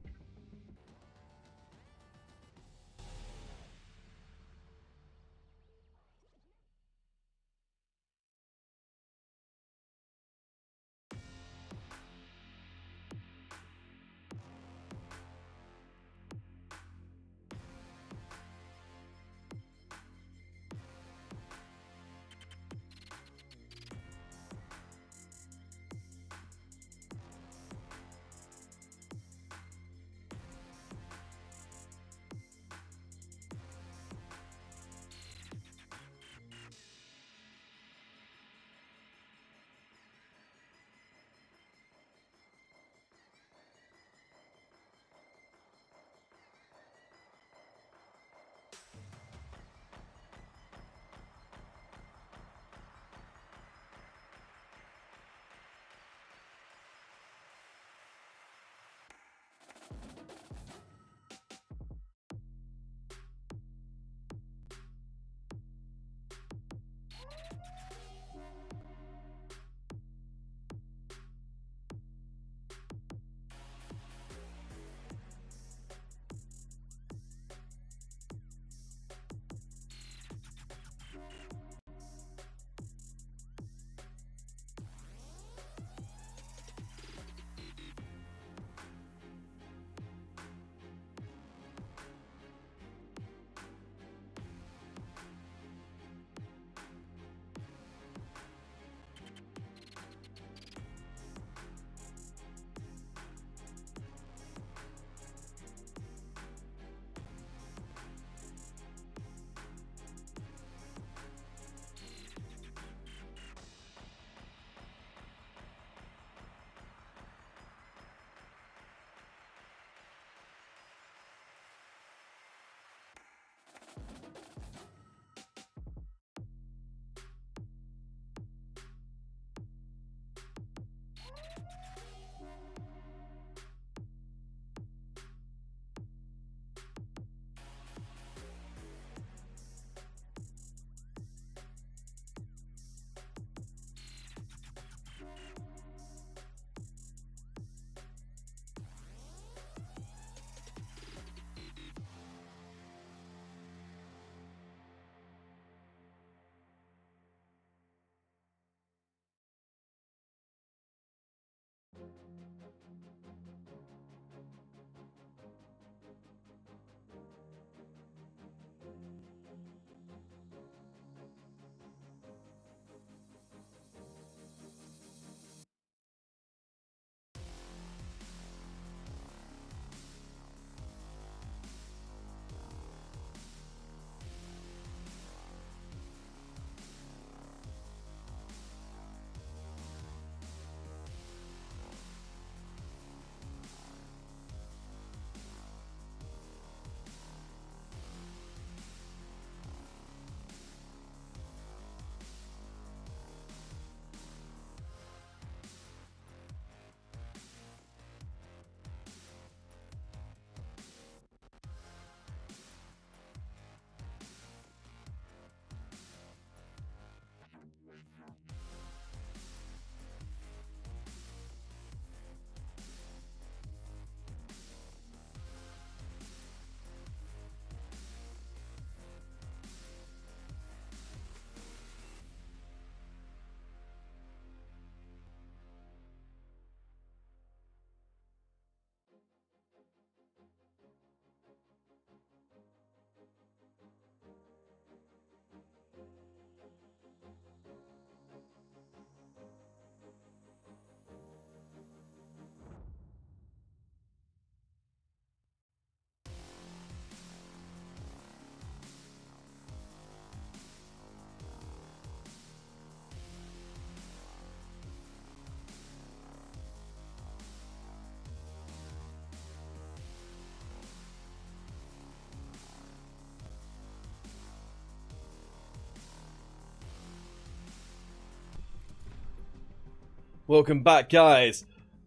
Welcome back, guys.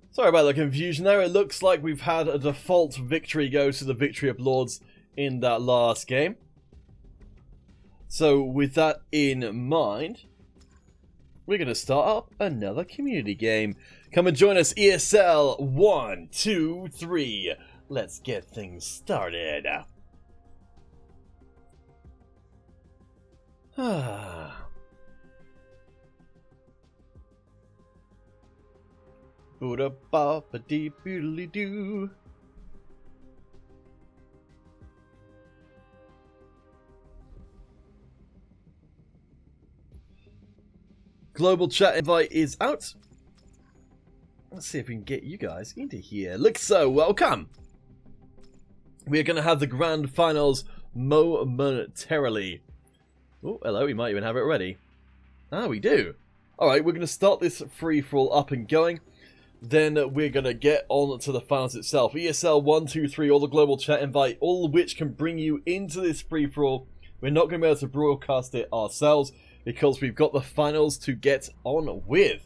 Sorry about the confusion there. It looks like we've had a default victory go to the Victory of Lords in that last game. So with that in mind, we're going to start up another community game. Come and join us, ESL 1, 2, 3. Let's get things started. Boo-da-ba-ba-dee-boodly-doo. Global chat invite is out. Let's see if we can get you guys into here. Lixo, welcome. We're going to have the grand finals momentarily. Oh, hello, we might even have it ready. Ah, we do. Alright, we're going to start this free-for-all up and going. Then we're going to get on to the finals itself. ESL 1, 2, 3, all the global chat invite, all of which can bring you into this free-for-all. We're not going to be able to broadcast it ourselves because we've got the finals to get on with.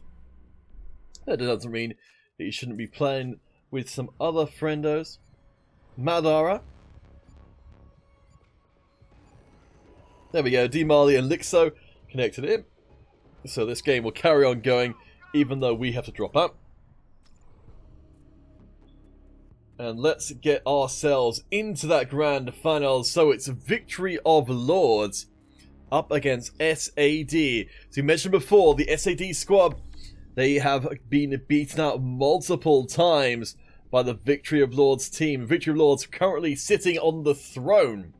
That doesn't mean that you shouldn't be playing with some other friendos. Madara. There we go, D. Marley and Lixo connected in. So this game will carry on going even though we have to drop out. And let's get ourselves into that grand final. So it's Victory of Lords up against SAD. So you mentioned before, the SAD squad, they have been beaten out multiple times by the Victory of Lords team. Victory of Lords currently sitting on the throne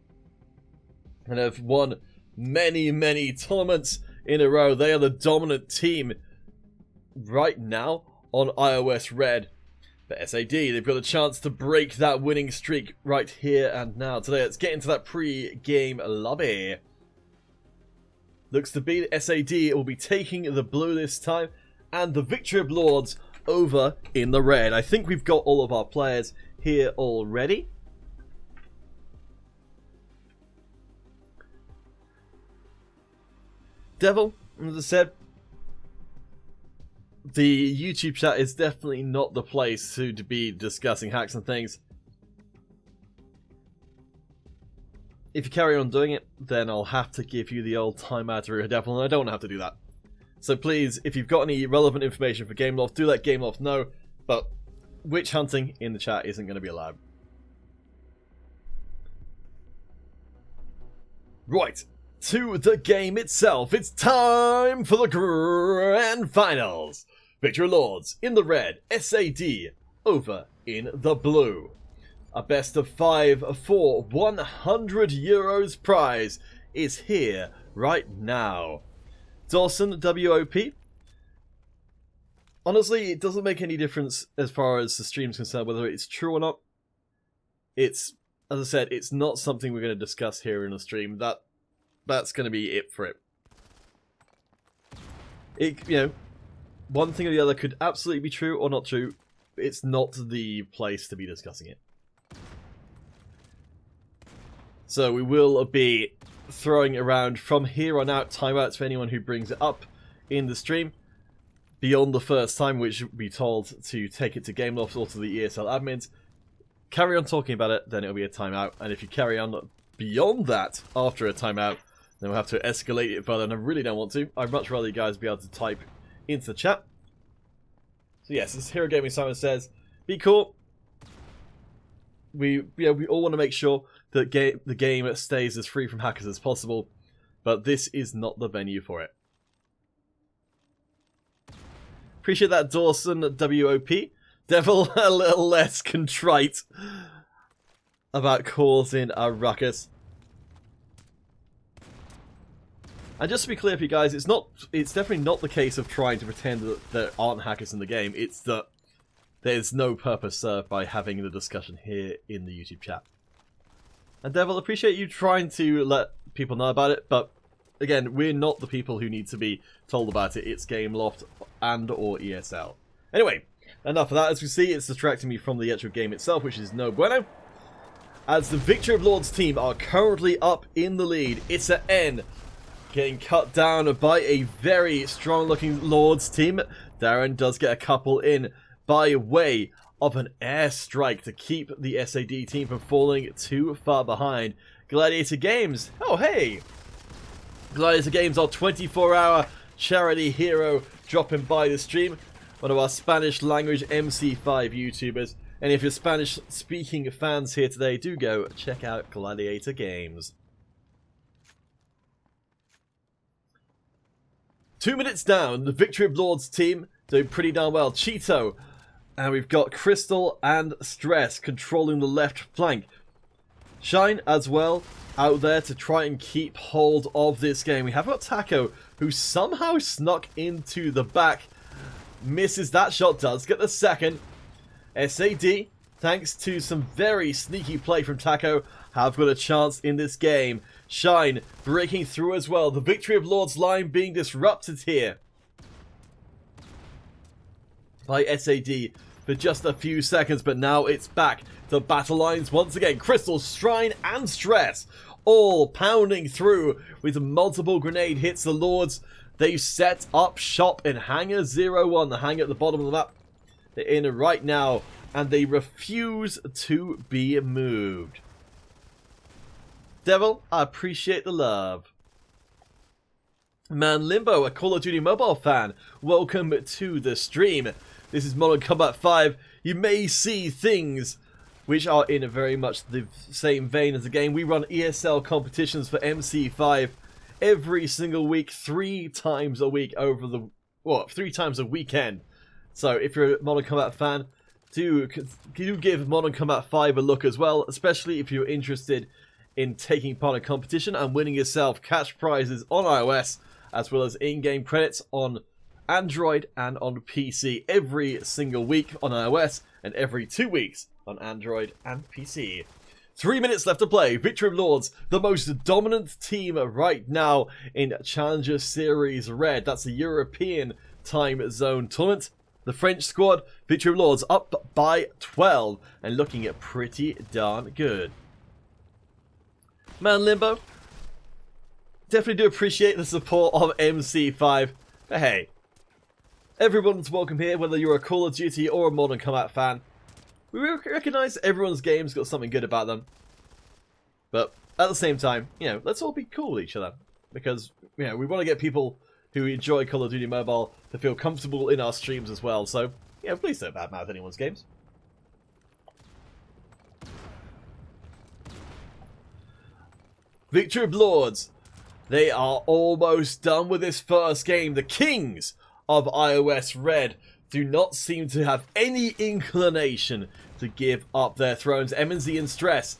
and have won many, many tournaments in a row. They are the dominant team right now on iOS Red. But SAD, they've got a chance to break that winning streak right here and now. Today, let's get into that pre-game lobby. Looks to be that SAD will be taking the blue this time, and the Victory of Lords over in the red. I think we've got all of our players here already. Devil, as I said, the YouTube chat is definitely not the place to be discussing hacks and things. If you carry on doing it, then I'll have to give you the old timeout to Devil, and I don't want to have to do that. So please, if you've got any relevant information for Gameloft, do let Gameloft know, but witch hunting in the chat isn't going to be allowed. Right, to the game itself. It's time for the grand finals. Victory Lords in the red, SAD over in the blue. A best of 5 for 100 euros prize is here right now. Dawson, WOP. Honestly, it doesn't make any difference as far as the stream's concerned, whether it's true or not. It's, as I said, it's not something we're going to discuss here in the stream. That's going to be it for it. One thing or the other could absolutely be true or not true. It's not the place to be discussing it. So we will be throwing around from here on out timeouts for anyone who brings it up in the stream. Beyond the first time, which we'll be told to take it to Gameloft or to the ESL admins. Carry on talking about it, then it'll be a timeout. And if you carry on beyond that after a timeout, then we'll have to escalate it further, and I really don't want to. I'd much rather you guys be able to type into the chat. So yes, as Hero Gaming Simon says, be cool. We all want to make sure that the game stays as free from hackers as possible, but this is not the venue for it. Appreciate that, Dawson, WOP. Devil a little less contrite about causing a ruckus. And just to be clear for you guys, it's definitely not the case of trying to pretend that there aren't hackers in the game. It's that there's no purpose served by having the discussion here in the YouTube chat. And Devil, appreciate you trying to let people know about it, but again, we're not the people who need to be told about it. It's Gameloft and or ESL. Anyway, enough of that. As we see, it's distracting me from the actual game itself, which is no bueno. As the Victory of Lords team are currently up in the lead, it's an N getting cut down by a very strong-looking Lords team. Darren does get a couple in by way of an airstrike to keep the SAD team from falling too far behind. Gladiator Games, oh hey! Gladiator Games, our 24-hour charity hero, dropping by the stream. One of our Spanish language MC5 YouTubers. And if you're Spanish speaking fans here today, do go check out Gladiator Games. 2 minutes down, the Victory of Lords team doing pretty darn well. Cheeto, and we've got Crystal and Stress controlling the left flank. Shine as well out there to try and keep hold of this game. We have got Taco, who somehow snuck into the back. Misses that shot, does get the second. SAD, thanks to some very sneaky play from Taco, have got a chance in this game. Shine breaking through as well. The Victory of Lords line being disrupted here by SAD for just a few seconds, but now it's back to battle lines once again. Crystal, Shrine, and Stress all pounding through with multiple grenade hits. The Lords, they set up shop in Hangar 01, the hangar at the bottom of the map. They're in right now, and they refuse to be moved. Devil, I appreciate the love. Man Limbo, a Call of Duty Mobile fan, welcome to the stream. This is Modern Combat 5. You may see things which are in very much the same vein as the game. We run ESL competitions for MC5 every single week, 3 times a week over the... well, 3 times a weekend. So if you're a Modern Combat fan, do give Modern Combat 5 a look as well, especially if you're interested in taking part in competition and winning yourself cash prizes on iOS, as well as in-game credits on Android and on PC every single week on iOS and every 2 weeks on Android and PC. 3 minutes left to play. Victory of Lords, the most dominant team right now in Challenger Series Red. That's the European time zone tournament. The French squad, Victory of Lords, up by 12 and looking at pretty darn good. Man Limbo, definitely do appreciate the support of MC5. But hey, everyone's welcome here, whether you're a Call of Duty or a Modern Combat fan. We recognise everyone's game's got something good about them. But at the same time, you know, let's all be cool with each other. Because, you know, we want to get people who enjoy Call of Duty Mobile to feel comfortable in our streams as well. So, yeah, please don't badmouth anyone's games. Victory of Lords, they are almost done with this first game. The kings of iOS Red do not seem to have any inclination to give up their thrones. MNZ and Stress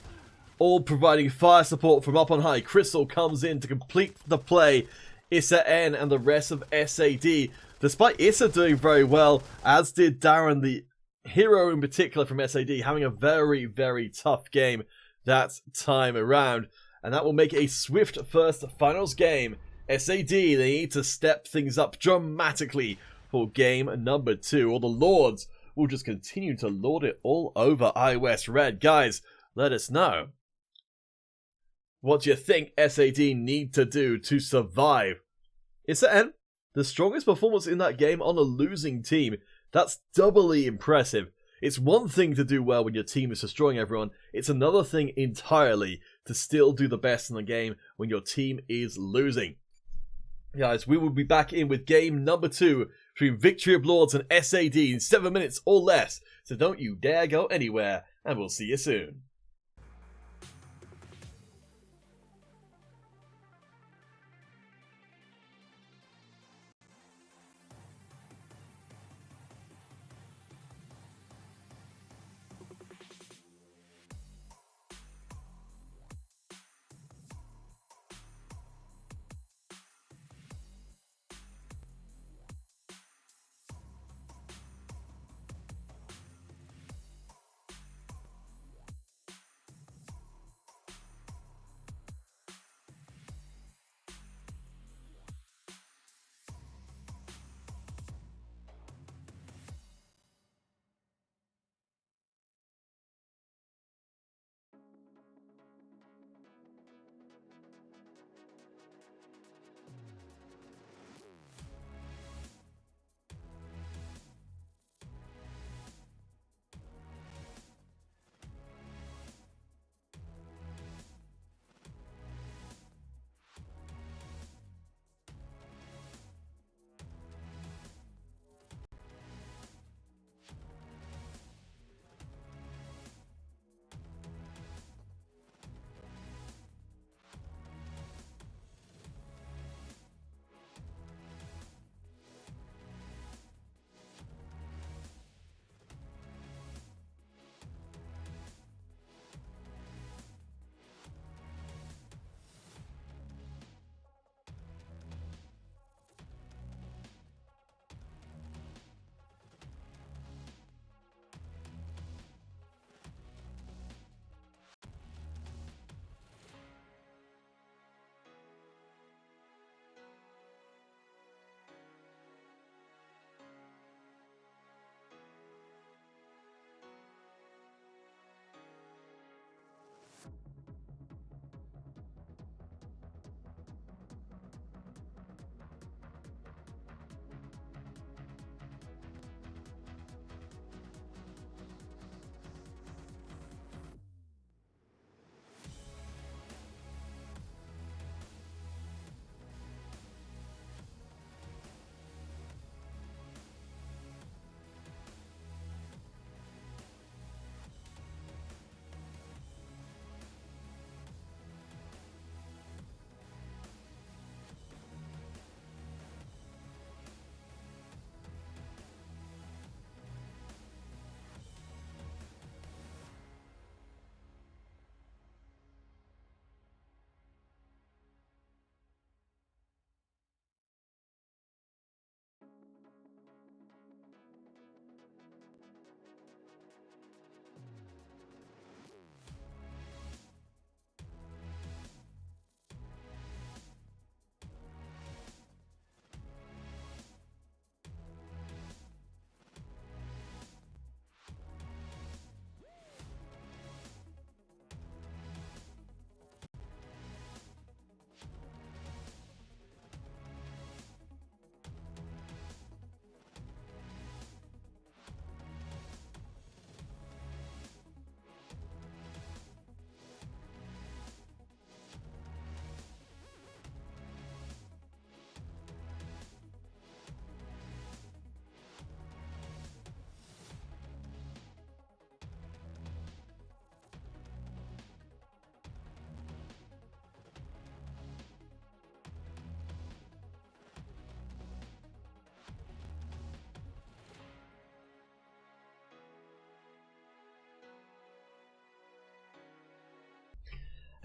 all providing fire support from up on high. Crystal comes in to complete the play. Issa N and the rest of SAD, despite Issa doing very well, as did Darren, the hero in particular from SAD, having a very, very tough game that time around. And that will make a swift first finals game. SAD, they need to step things up dramatically for game number 2, or the Lords will just continue to lord it all over iOS Red. Guys, let us know. What do you think SAD need to do to survive? It's the end. The strongest performance in that game on a losing team. That's doubly impressive. It's one thing to do well when your team is destroying everyone. It's another thing entirely to still do the best in the game when your team is losing. Guys, we will be back in with game number 2 between Victory of Lords and SAD in 7 minutes or less. So don't you dare go anywhere, and we'll see you soon.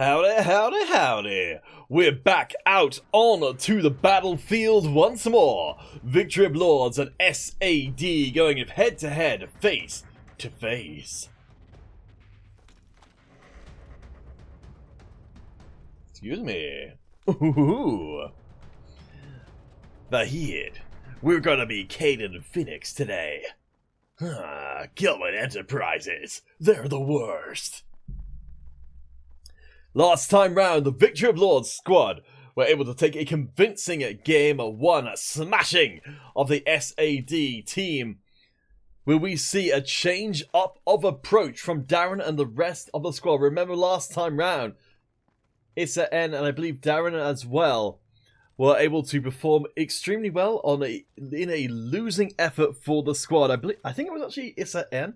Howdy, howdy, howdy! We're back out on to the battlefield once more. Victory of Lords and SAD going head to head, face to face. Excuse me. Ooh. Vahid, we're gonna be Caden Phoenix today. Gilman Enterprises, they're the worst. Last time round, the Victory of Lords squad were able to take a convincing game 1 smashing of the SAD team. Will we see a change up of approach from Darren and the rest of the squad? Remember last time round, Issa N and I believe Darren as well were able to perform extremely well in a losing effort for the squad. I think it was actually Issa N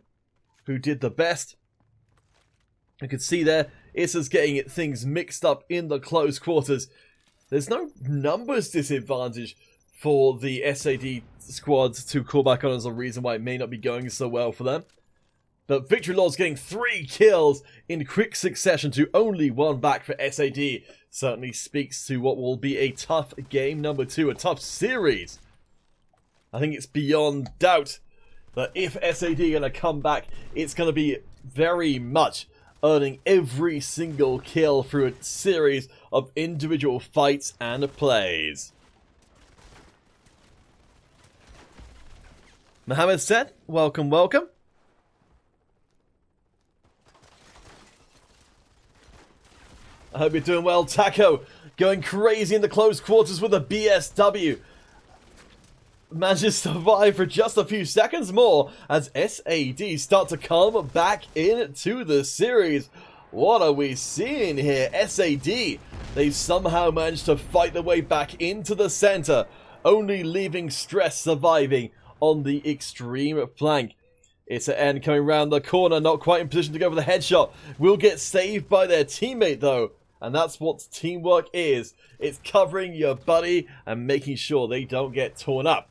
who did the best. You can see there, Issa's getting things mixed up in the close quarters. There's no numbers disadvantage for the SAD squads to call back on as a reason why it may not be going so well for them. But Victory Lords getting 3 kills in quick succession to only 1 back for SAD certainly speaks to what will be a tough game number 2, a tough series. I think it's beyond doubt that if SAD are going to come back, it's going to be very much earning every single kill through a series of individual fights and plays. Mohammed said, welcome, welcome. I hope you're doing well. Taco going crazy in the close quarters with a BSW. Manages to survive for just a few seconds more as SAD start to come back into the series. What are we seeing here? SAD, they somehow managed to fight their way back into the center, only leaving Stress surviving on the extreme flank. It's an end coming around the corner, not quite in position to go for the headshot. Will get saved by their teammate though. And that's what teamwork is. It's covering your buddy and making sure they don't get torn up.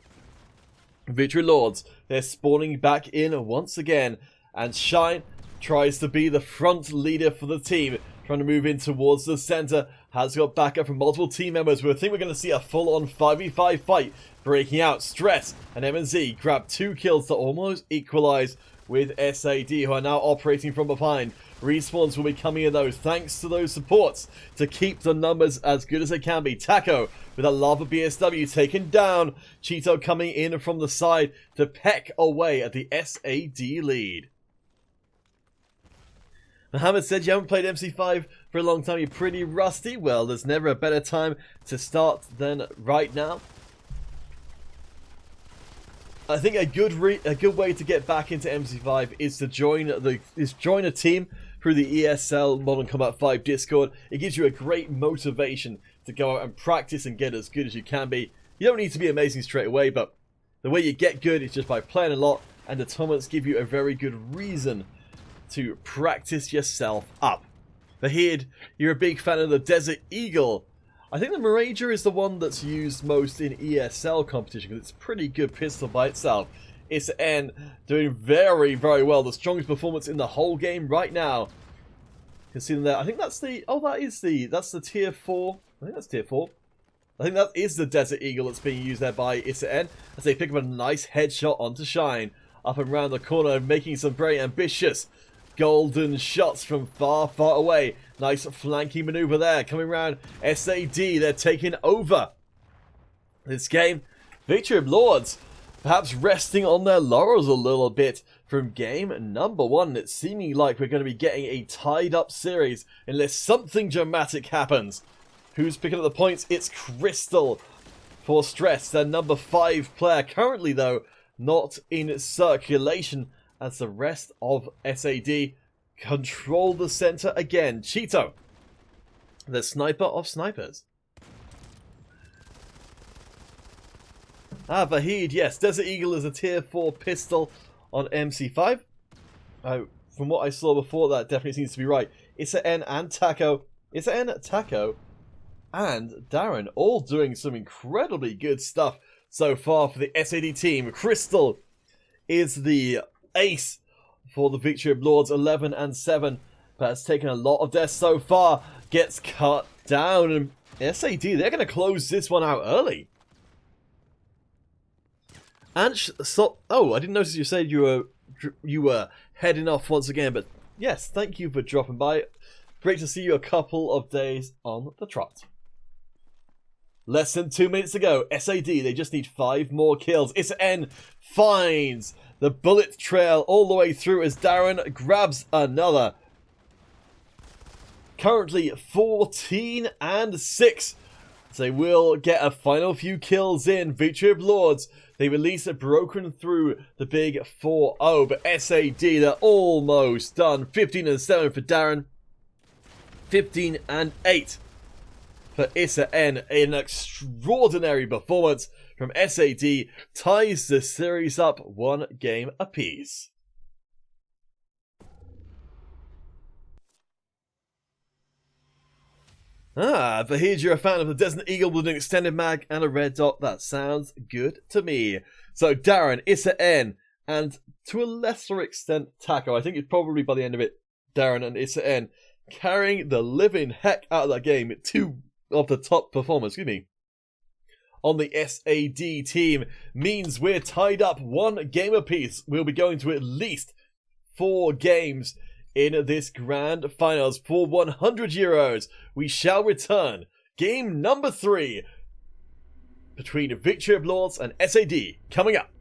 Victory Lords, they're spawning back in once again. And Shine tries to be the front leader for the team. Trying to move in towards the center. Has got backup from multiple team members. We think we're going to see a full-on 5v5 fight breaking out. Stress and M&Z grab 2 kills to almost equalize with SAD, who are now operating from behind. Respawns will be coming in though, thanks to those supports to keep the numbers as good as they can be. Taco with a lava BSW taken down. Cheeto coming in from the side to peck away at the SAD lead. Mohammed said you haven't played MC5 for a long time, you're pretty rusty. Well, there's never a better time to start than right now. I think a good way to get back into MC5 is to join a team through the ESL Modern Combat 5 Discord. It gives you a great motivation to go out and practice and get as good as you can be. You don't need to be amazing straight away, but the way you get good is just by playing a lot, and the tournaments give you a very good reason to practice yourself up. Vahid, you're a big fan of the Desert Eagle. I think the Mirager is the one that's used most in ESL competition because it's a pretty good pistol by itself. It's N doing very, very well. The strongest performance in the whole game right now. You can see them there. I think that's the... Oh, that's the tier 4. I think that's tier 4. I think that is the Desert Eagle that's being used there by Issa N as they pick up a nice headshot onto Shine. Up and round the corner, making some very ambitious golden shots from far, far away. Nice flanking maneuver there. Coming around, SAD, they're taking over this game. Victory of Lords, perhaps resting on their laurels a little bit from game number 1. It's seeming like we're going to be getting a tied up series unless something dramatic happens. Who's picking up the points? It's Crystal for Stress, their number 5 player. Currently, though, not in circulation as the rest of SAD control the center again. Cheeto, the sniper of snipers. Vahid, yes, Desert Eagle is a tier 4 pistol on MC5. From what I saw before, that definitely seems to be right. Issa N and Taco. Issa N, Taco, and Darren all doing some incredibly good stuff so far for the SAD team. Crystal is the ace for the Victory of Lords, 11 and 7, but has taken a lot of deaths so far. gets cut down, and SAD, they're going to close this one out early. Anch, so, oh, I didn't notice you said you were heading off once again, but yes, thank you for dropping by. Great to see you a couple of days on the trot. Less than 2 minutes to go. SAD, they just need 5 more kills. ISN finds the bullet trail all the way through as Darren grabs another. Currently 14 and 6. So they will get a final few kills in. Victory of Lords. They release a broken through the big 4-0. But SAD, they're almost done. 15 and 7 for Darren. 15 and 8 for ISN. An extraordinary performance from SAD. Ties the series up 1 game apiece. Ah, but here's you're a fan of the Desert Eagle with an extended mag and a red dot. That sounds good to me. So Darren, ISN, and to a lesser extent Taco. I think it's probably by the end of it, Darren and ISN carrying the living heck out of that game. 2 of the top performers, on the SAD team means we're tied up 1 game apiece. We'll be going to at least 4 games in this grand finals for €100. We shall return. Game number 3 between Victory of Lords and SAD coming up.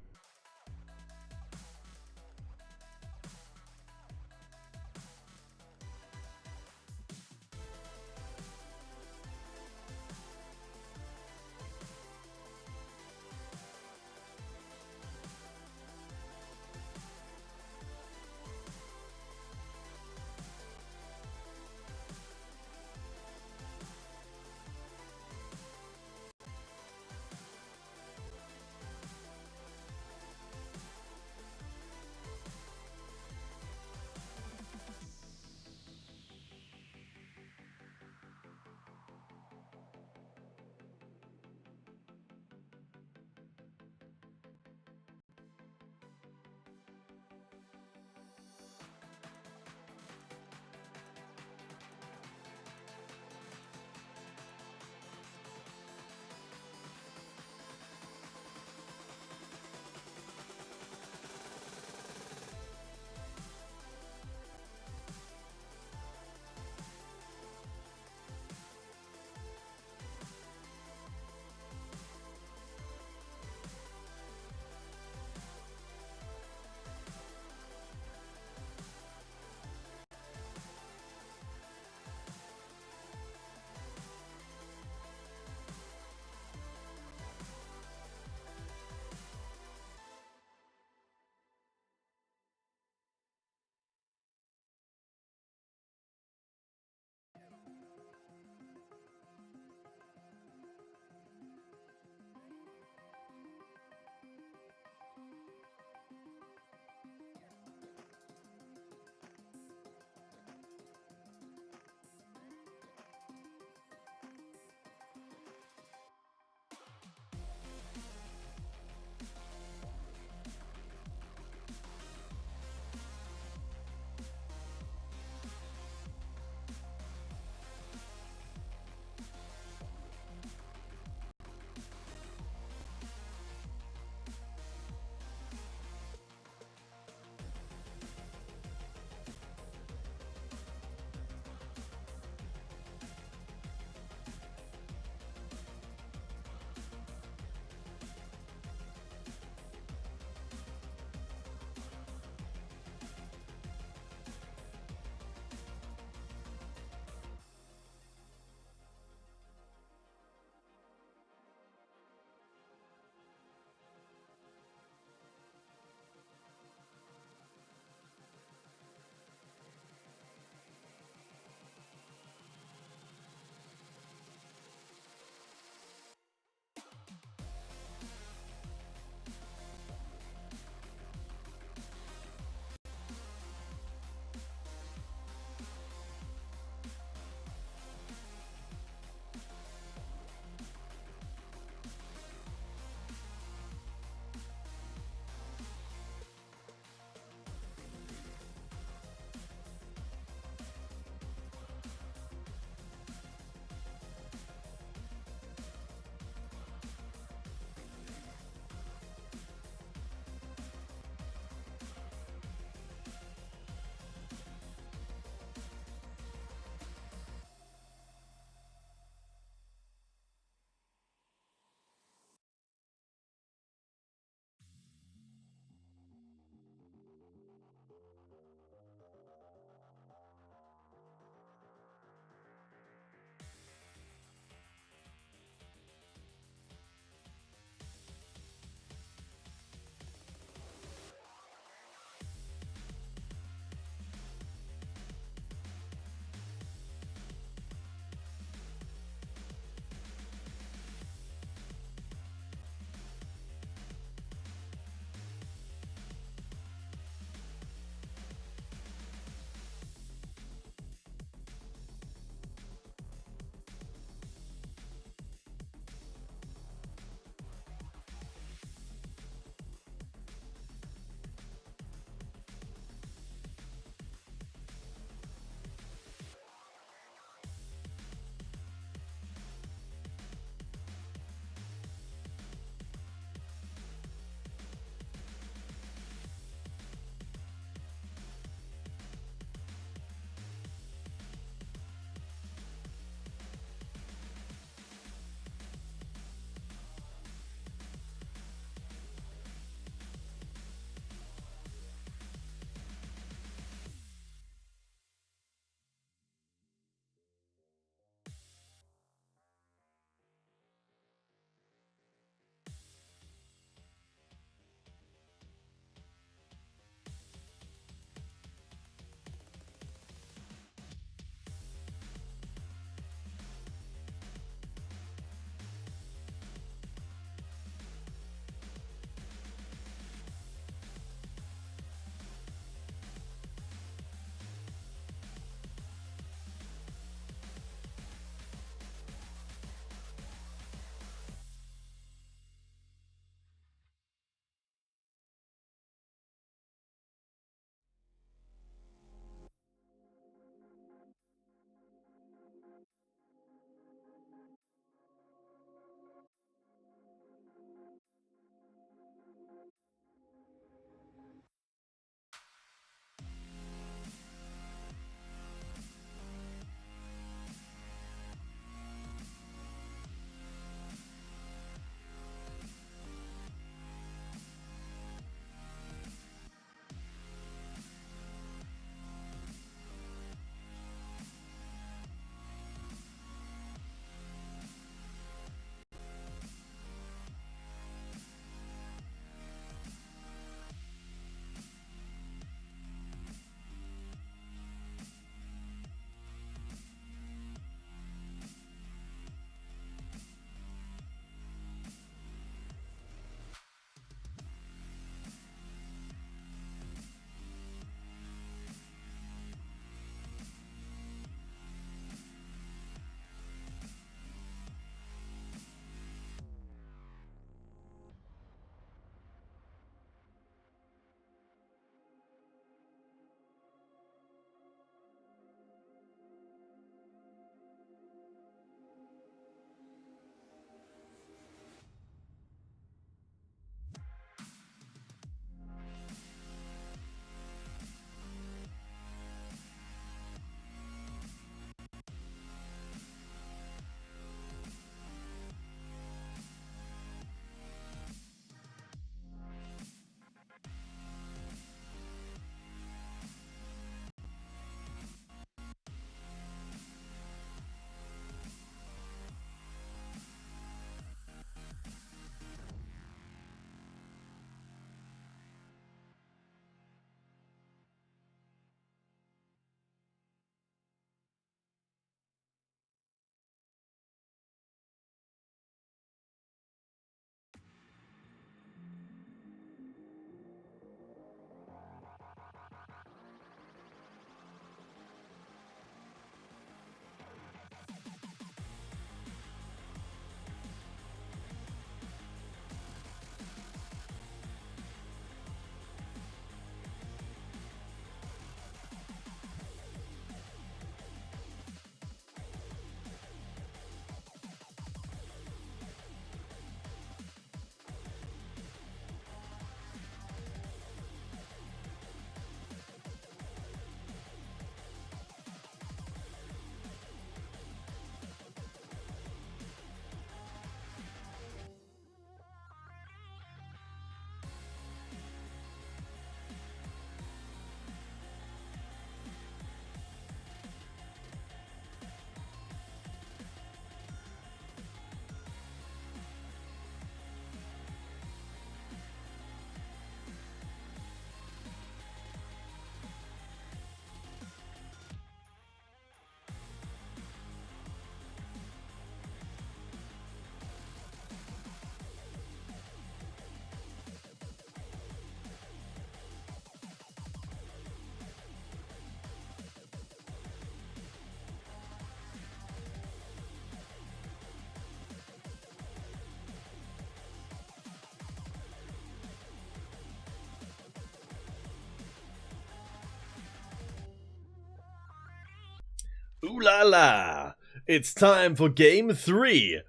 Ooh la la! It's time for Game 3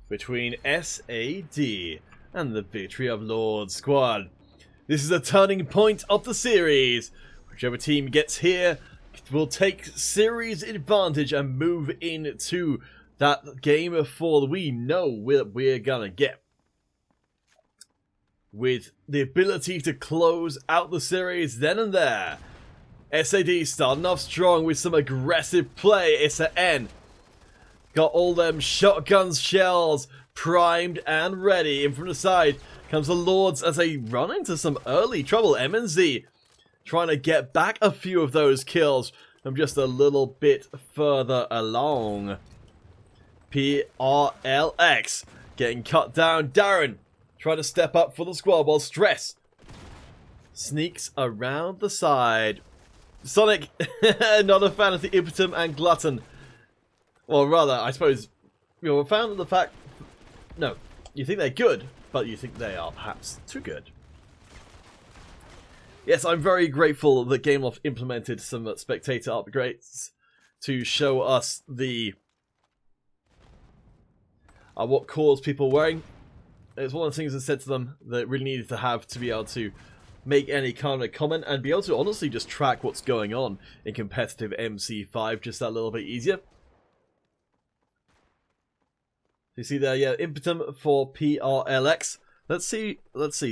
between SAD and the Victory of Lords squad. This is a turning point of the series. Whichever team gets here will take series advantage and move into that game 4 that we know we're gonna get. With the ability to close out the series then and there. SAD starting off strong with some aggressive play. It's an N. Got all them shotguns, shells primed and ready. In from the side comes the Lords as they run into some early trouble. M&Z trying to get back a few of those kills from just a little bit further along. PRLX getting cut down. Darren trying to step up for the squad while Stress sneaks around the side. Sonic, not a fan of the Impotum and Glutton. Well, rather, I suppose, you're a fan of the fact... No, you think they're good, but you think they are perhaps too good. Yes, I'm very grateful that Gameloft implemented some spectator upgrades to show us the... what cores people were wearing. It's one of the things I said to them that it really needed to have to be able to make any kind of comment and be able to honestly just track what's going on in competitive MC5 just that little bit easier. You see there, yeah, Impotum for PRLX. Let's see.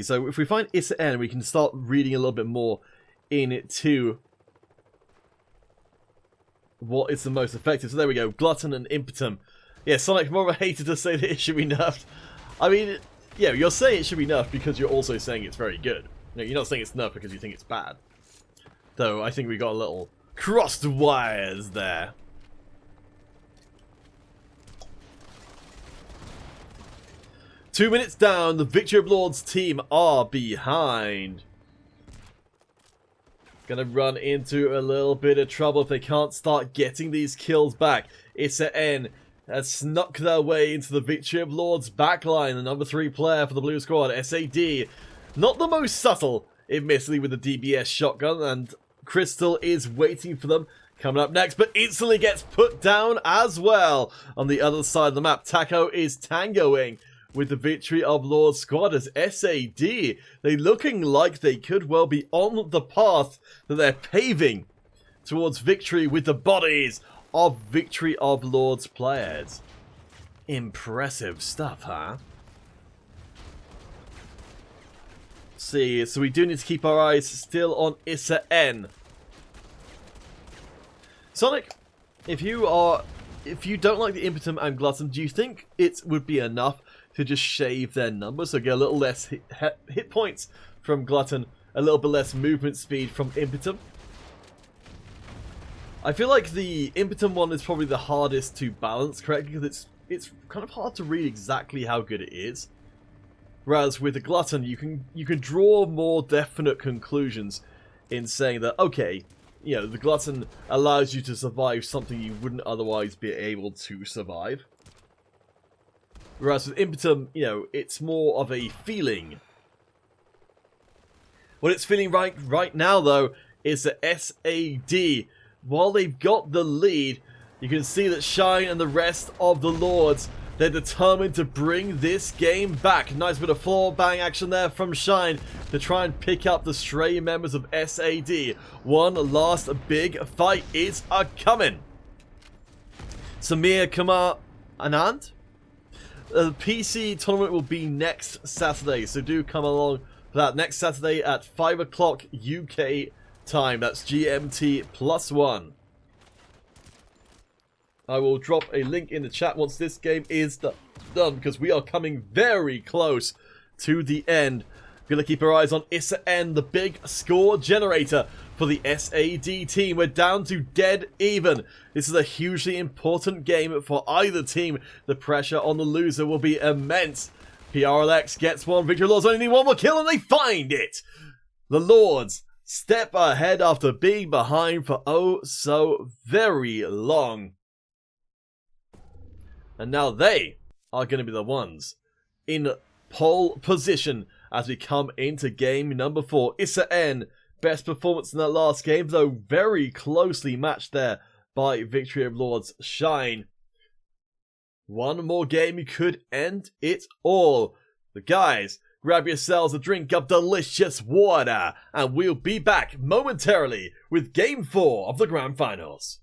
So if we find ISN, we can start reading a little bit more into what is the most effective. So there we go, Glutton and Impotum. Yeah, Sonic, more of a hater to say that it should be nerfed. I mean, yeah, you're saying it should be nerfed because you're also saying it's very good. No, you're not saying it's nerfed because you think it's bad. Though, I think we got a little crossed wires there. Two minutes down, the Victory of Lords team are behind. Gonna run into a little bit of trouble if they can't start getting these kills back. It's an N. Has snuck their way into the Victory of Lords backline. The number 3 player for the blue squad, SAD. Not the most subtle, admittedly, with the DBS shotgun, and Crystal is waiting for them. Coming up next, but instantly gets put down as well. On the other side of the map, Taco is tangoing with the Victory of Lords squad as SAD. They're looking like they could well be on the path that they're paving towards victory with the bodies of Victory of Lords players. Impressive stuff, huh? See, so we do need to keep our eyes still on Issa N. Sonic, if you don't like the Impotum and Glutton, do you think it would be enough to just shave their numbers, so get a little less hit points from Glutton, a little bit less movement speed from Impotum? I feel like the Impotum one is probably the hardest to balance correctly because it's kind of hard to read exactly how good it is. Whereas with the Glutton, you can draw more definite conclusions in saying that, okay, you know, the Glutton allows you to survive something you wouldn't otherwise be able to survive. Whereas with Impotum, you know, it's more of a feeling. What it's feeling right now, though, is that SAD, while they've got the lead, you can see that Shine and the rest of the Lords, they're determined to bring this game back. Nice bit of floor bang action there from Shine to try and pick up the stray members of SAD. One last big fight is a-coming. Samir Kumar Anand? The PC tournament will be next Saturday, so do come along for that next Saturday at 5 o'clock UK time. That's GMT +1. I will drop a link in the chat once this game is done, because we are coming very close to the end. We're going to keep our eyes on Issa N, the big score generator for the SAD team. We're down to dead even. This is a hugely important game for either team. The pressure on the loser will be immense. PRLX gets one. Victory Lords only need one more kill and they find it. The Lords step ahead after being behind for oh so very long. And now they are going to be the ones in pole position as we come into game number 4. Issa N, best performance in that last game, though very closely matched there by Victory of Lords Shine. One more game could end it all. But guys, grab yourselves a drink of delicious water, and we'll be back momentarily with Game 4 of the Grand Finals.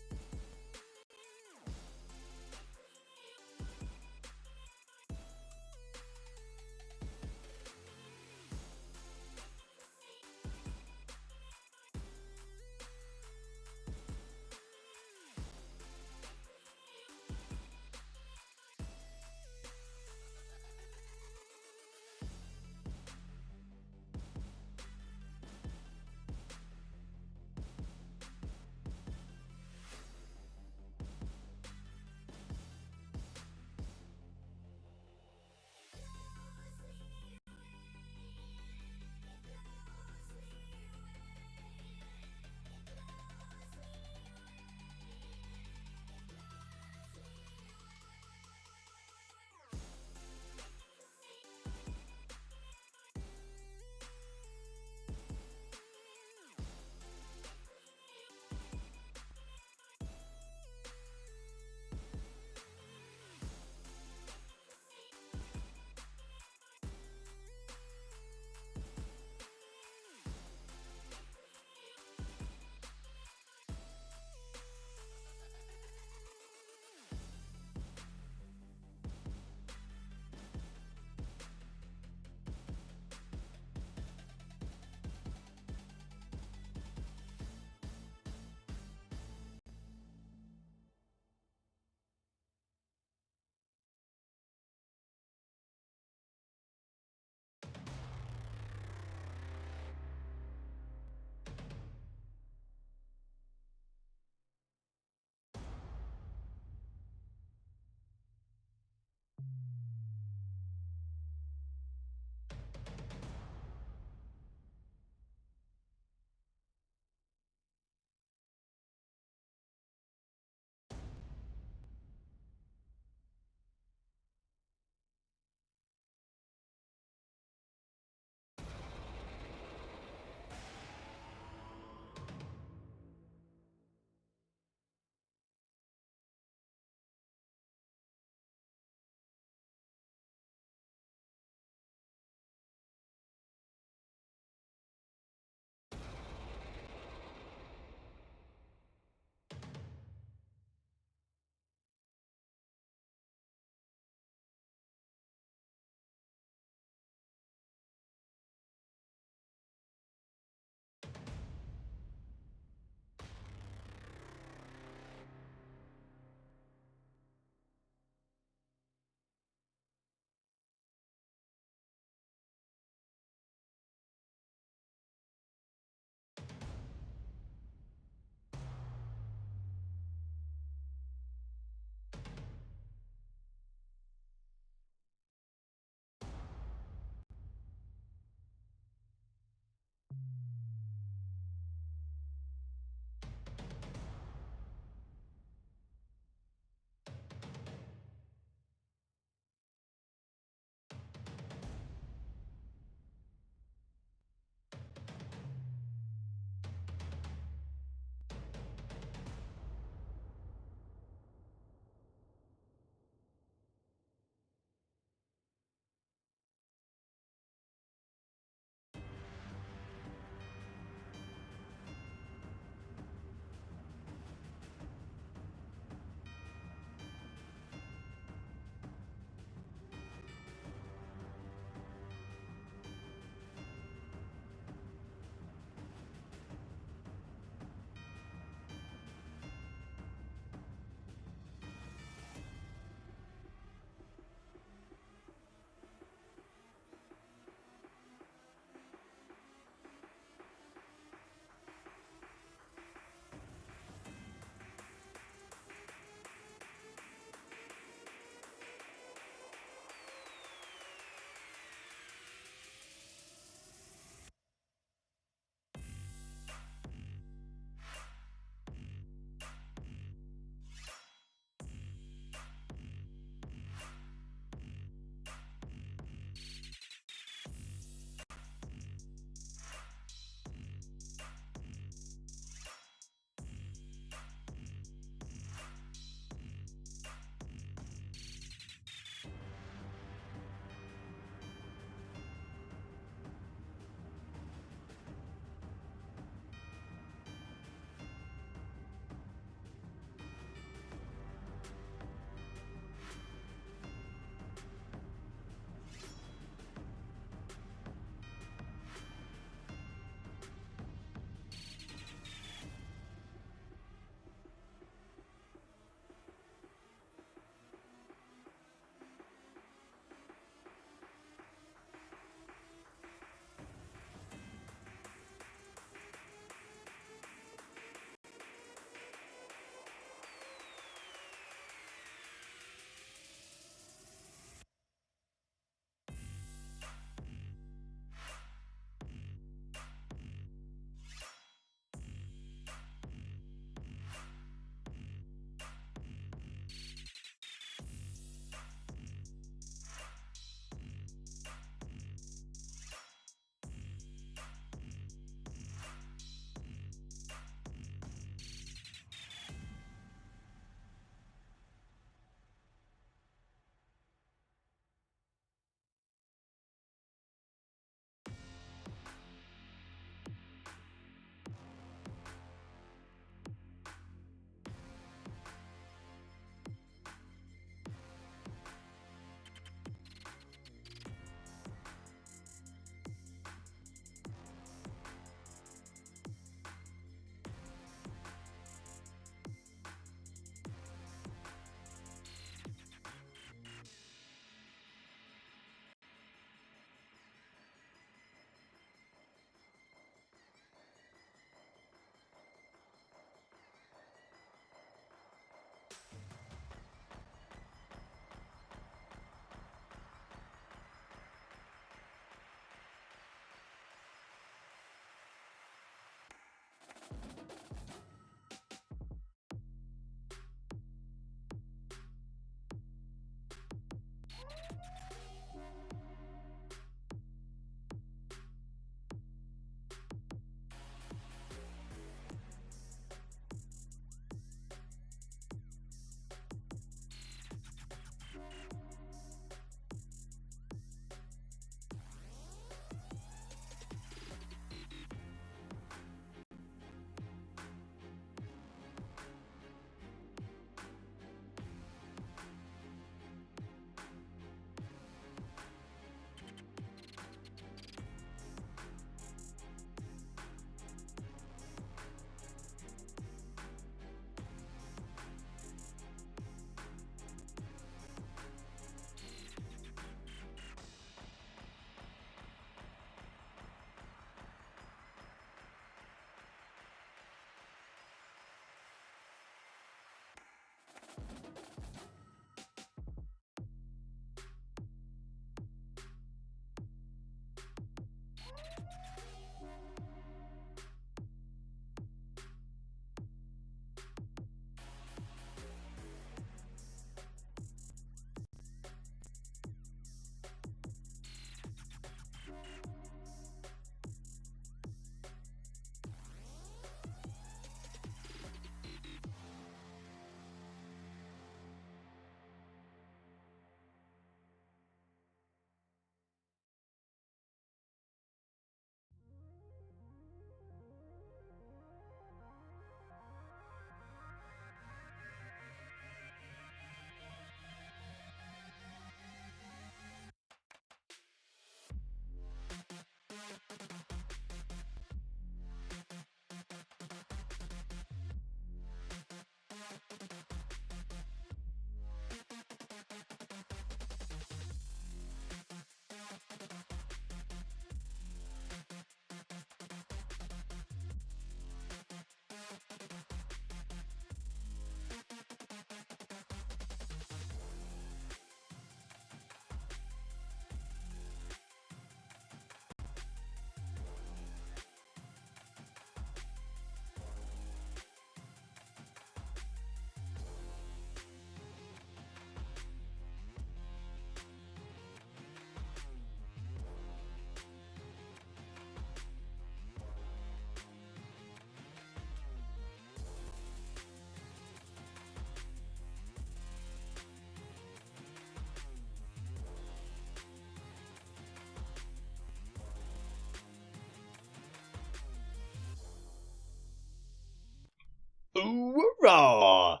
Hoorah!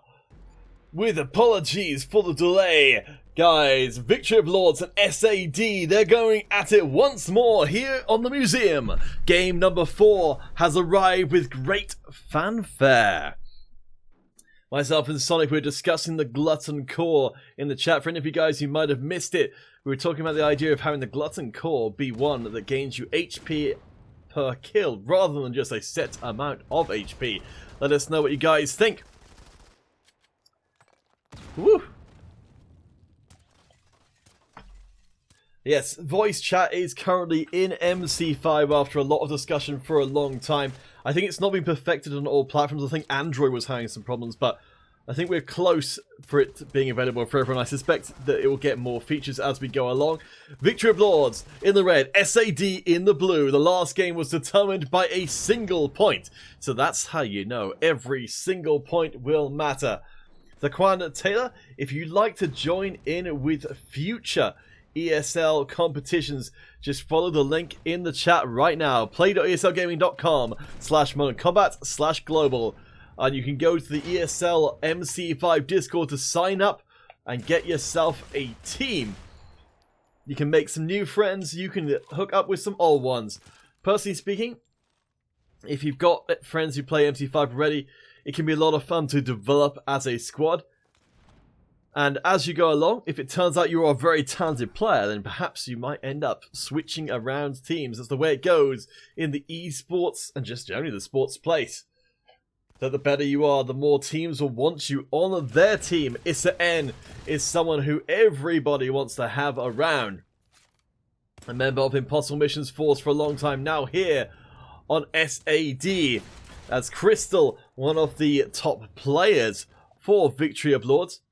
With apologies for the delay, guys, Victory of Lords and SAD, they're going at it once more here on the museum. Game number 4 has arrived with great fanfare. Myself and Sonic were discussing the Glutton Core in the chat. For any of you guys who might have missed it, we were talking about the idea of having the Glutton Core be one that gains you HP per kill, rather than just a set amount of HP. Let us know what you guys think. Woo! Yes, voice chat is currently in MC5 after a lot of discussion for a long time. I think it's not been perfected on all platforms. I think Android was having some problems, but I think we're close for it being available for everyone. I suspect that it will get more features as we go along. Victory of Lords in the red, SAD in the blue. The last game was determined by a single point. So that's how you know every single point will matter. Zaquan Taylor, if you'd like to join in with future ESL competitions, just follow the link in the chat right now. play.eslgaming.com/modern-combat/global. And you can go to the ESL MC5 Discord to sign up and get yourself a team. You can make some new friends. You can hook up with some old ones. Personally speaking, if you've got friends who play MC5 already, it can be a lot of fun to develop as a squad. And as you go along, if it turns out you're a very talented player, then perhaps you might end up switching around teams. That's the way it goes in the esports and just generally the sports place. That the better you are, the more teams will want you on their team. Issa N is someone who everybody wants to have around. A member of Impossible Missions Force for a long time now here on SAD. As Crystal, one of the top players for Victory of Lords.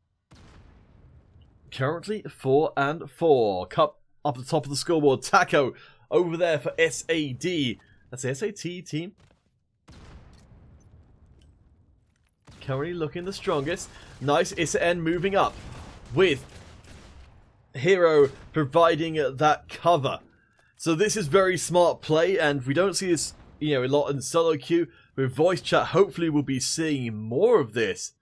Currently 4-4. Cup up the top of the scoreboard. Taco over there for SAD. That's the SAT team. Currently looking the strongest. Nice. Issa N moving up with Hero providing that cover. So this is very smart play, and we don't see this, a lot in solo queue. With voice chat, hopefully we'll be seeing more of this.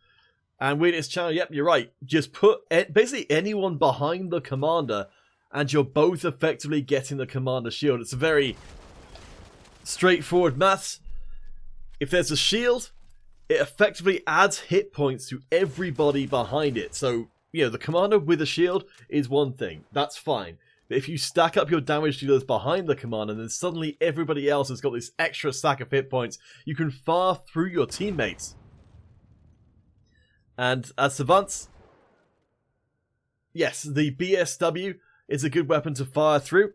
And Weirdest Channel, yep, you're right. Just put basically anyone behind the commander, and you're both effectively getting the commander shield. It's a very straightforward maths. If there's a shield, it effectively adds hit points to everybody behind it. So, the commander with a shield is one thing. That's fine. But if you stack up your damage dealers behind the commander, then suddenly everybody else has got this extra stack of hit points. You can fire through your teammates. And as Savants, yes, the BSW is a good weapon to fire through.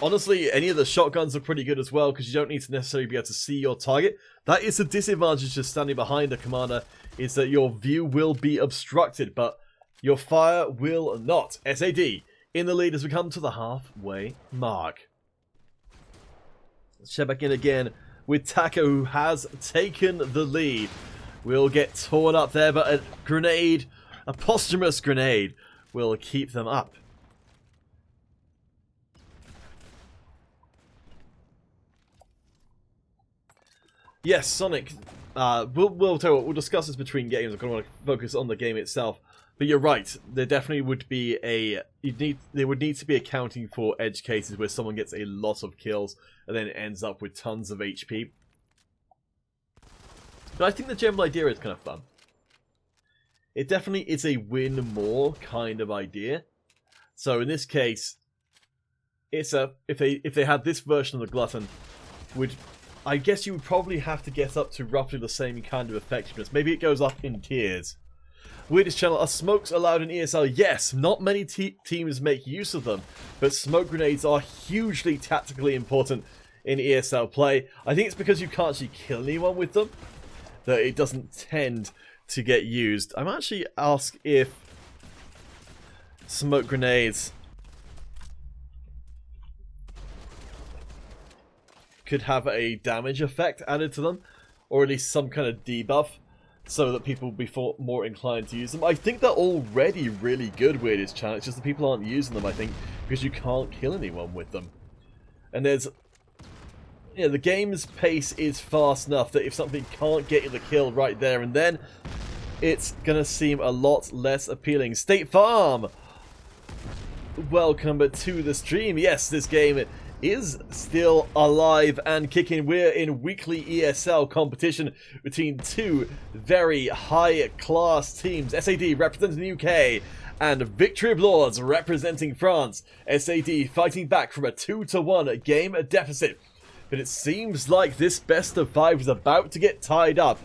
Honestly, any of the shotguns are pretty good as well, because you don't need to necessarily be able to see your target. That is a disadvantage to standing behind a commander, is that your view will be obstructed, but your fire will not. SAD in the lead as we come to the halfway mark. Let's check back in again with Taco, who has taken the lead. We'll get torn up there, but a grenade, a posthumous grenade, will keep them up. Yes, Sonic. We'll tell you what, we'll discuss this between games. I kind of want to focus on the game itself. But you're right. There definitely would be there would need to be accounting for edge cases where someone gets a lot of kills and then ends up with tons of HP. But I think the general idea is kind of fun. It definitely is a win more kind of idea. So in this case, it's if they had this version of the Glutton, I guess you would probably have to get up to roughly the same kind of effectiveness. Maybe it goes up in tiers. Weirdest Channel, are smokes allowed in ESL? Yes, not many teams make use of them, but smoke grenades are hugely tactically important in ESL play. I think it's because you can't actually kill anyone with them that it doesn't tend to get used. I might actually ask if smoke grenades could have a damage effect added to them, or at least some kind of debuff, so that people will be more inclined to use them. I think they're already really good, Weirdest Channel. It's just that people aren't using them, I think, because you can't kill anyone with them. And there's Yeah, the game's pace is fast enough that if something can't get you the kill right there and then, it's gonna seem a lot less appealing. State Farm! Welcome to the stream. Yes, this game is still alive and kicking. We're in weekly ESL competition between two very high-class teams. SAD representing the UK and Victory of Lords representing France. SAD fighting back from a 2-1 game deficit. But it seems like this best of 5 is about to get tied up.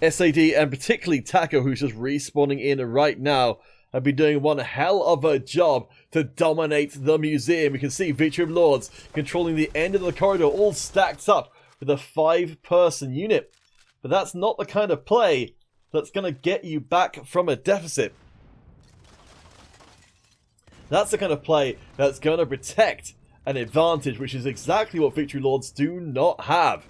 SAD and particularly Taco, who's just respawning in right now, have been doing one hell of a job to dominate the museum. You can see Victory of Lords controlling the end of the corridor, all stacked up with a 5-person unit. But that's not the kind of play that's going to get you back from a deficit. That's the kind of play that's going to protect an advantage, which is exactly what Victory Lords do not have.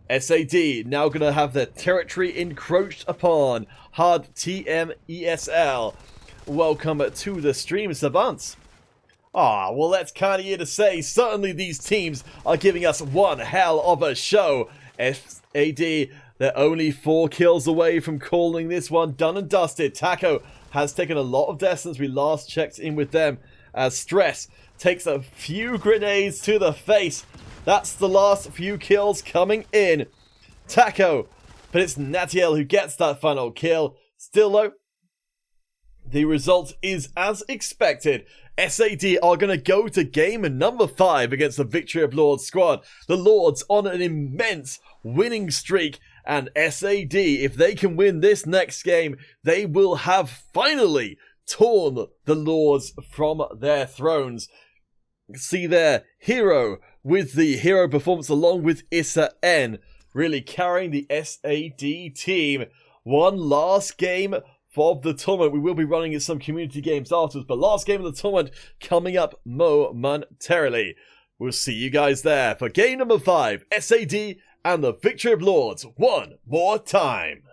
SAD now going to have their territory encroached upon. Hard TMESL. Welcome to the stream, Savants. Well, that's kind of you to say. Certainly these teams are giving us one hell of a show. SAD, they're only 4 kills away from calling this one done and dusted. Taco has taken a lot of deaths since we last checked in with them, as Stress takes a few grenades to the face. That's the last few kills coming in. Taco, but it's Natiel who gets that final kill. Still though, the result is as expected. SAD are going to go to game number 5 against the Victory of Lords squad. The Lords on an immense winning streak, and SAD, if they can win this next game, they will have finally torn the Lords from their thrones. See there, Hero with the hero performance along with Issa N, really carrying the SAD team. One last game of the tournament. We will be running some community games afterwards, but last game of the tournament coming up momentarily. We'll see you guys there for game number 5, SAD and the Victory of Lords one more time.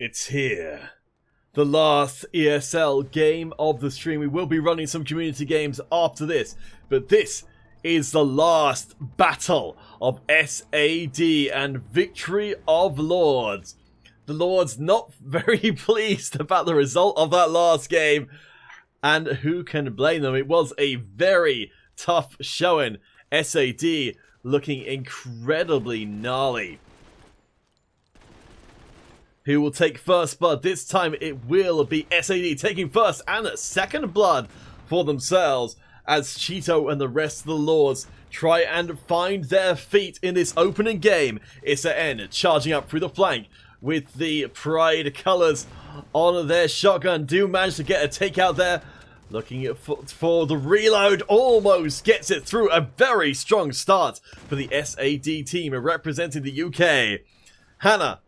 It's here. The last ESL game of the stream. We will be running some community games after this, but this is the last battle of SAD and Victory of Lords. The Lords not very pleased about the result of that last game, and who can blame them? It was a very tough showing. SAD looking incredibly gnarly. Who will take first blood? This time it will be SAD taking first and second blood for themselves, as Cheeto and the rest of the Lords try and find their feet in this opening game. ISAN charging up through the flank with the Pride colours on their shotgun. Do manage to get a takeout there. Looking for the reload. Almost gets it through. A very strong start for the SAD team representing the UK. Hannah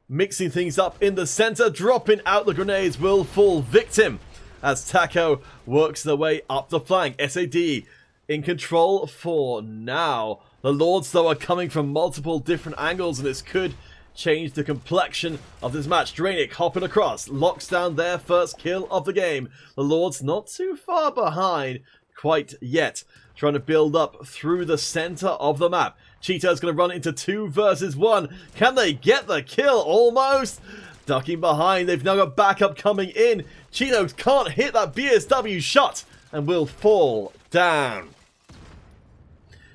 mixing things up in the centre. Dropping out the grenades will fall victim as Taco works their way up the flank. SAD in control for now. The Lords, though, are coming from multiple different angles, and this could change the complexion of this match. Drainic hopping across, locks down their first kill of the game. The Lords not too far behind quite yet, trying to build up through the centre of the map. Cheeto's going to run into 2 versus 1. Can they get the kill? Almost. Ducking behind. They've now got backup coming in. Cheeto can't hit that BSW shot and will fall down.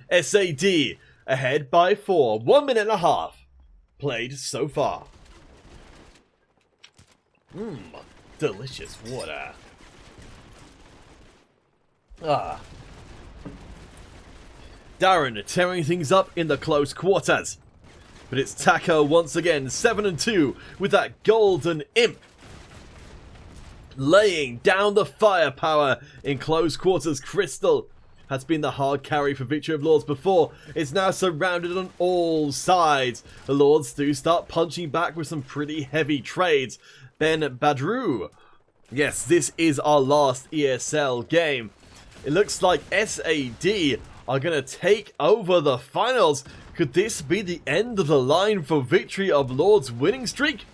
SAD ahead by 4. 1 minute and a half played so far. Delicious water. Darren tearing things up in the close quarters. But it's Taco once again, 7-2 with that golden imp. Laying down the firepower in close quarters. Crystal has been the hard carry for Victory of Lords before. It's now surrounded on all sides. The Lords do start punching back with some pretty heavy trades. Ben Badru. Yes, this is our last ESL game. It looks like SAD are going to take over the finals. Could this be the end of the line for Victory of Lords' winning streak?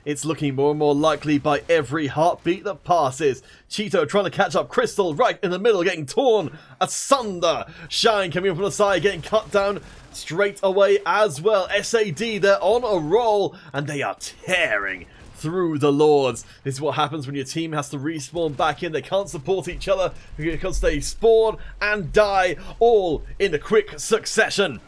It's looking more and more likely by every heartbeat that passes. Cheeto trying to catch up Crystal right in the middle, getting torn asunder. Shine coming up from the side, getting cut down straight away as well. SAD, they're on a roll, and they are tearing through the Lords. This is what happens when your team has to respawn back in. They can't support each other because they spawn and die all in a quick succession.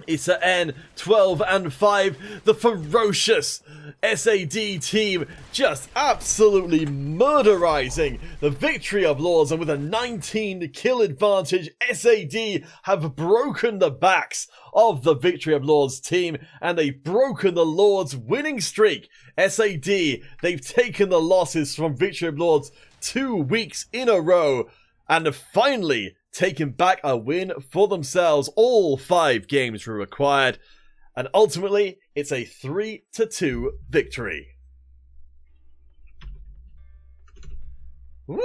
ISAN 12-5, the ferocious SAD team just absolutely murderizing the Victory of Lords, and with a 19 kill advantage, SAD have broken the backs of the Victory of Lords team, and they've broken the Lords winning streak. SAD, they've taken the losses from Victory of Lords 2 weeks in a row, and finally taking back a win for themselves. All 5 games were required, and ultimately it's a 3-2 victory. Woo!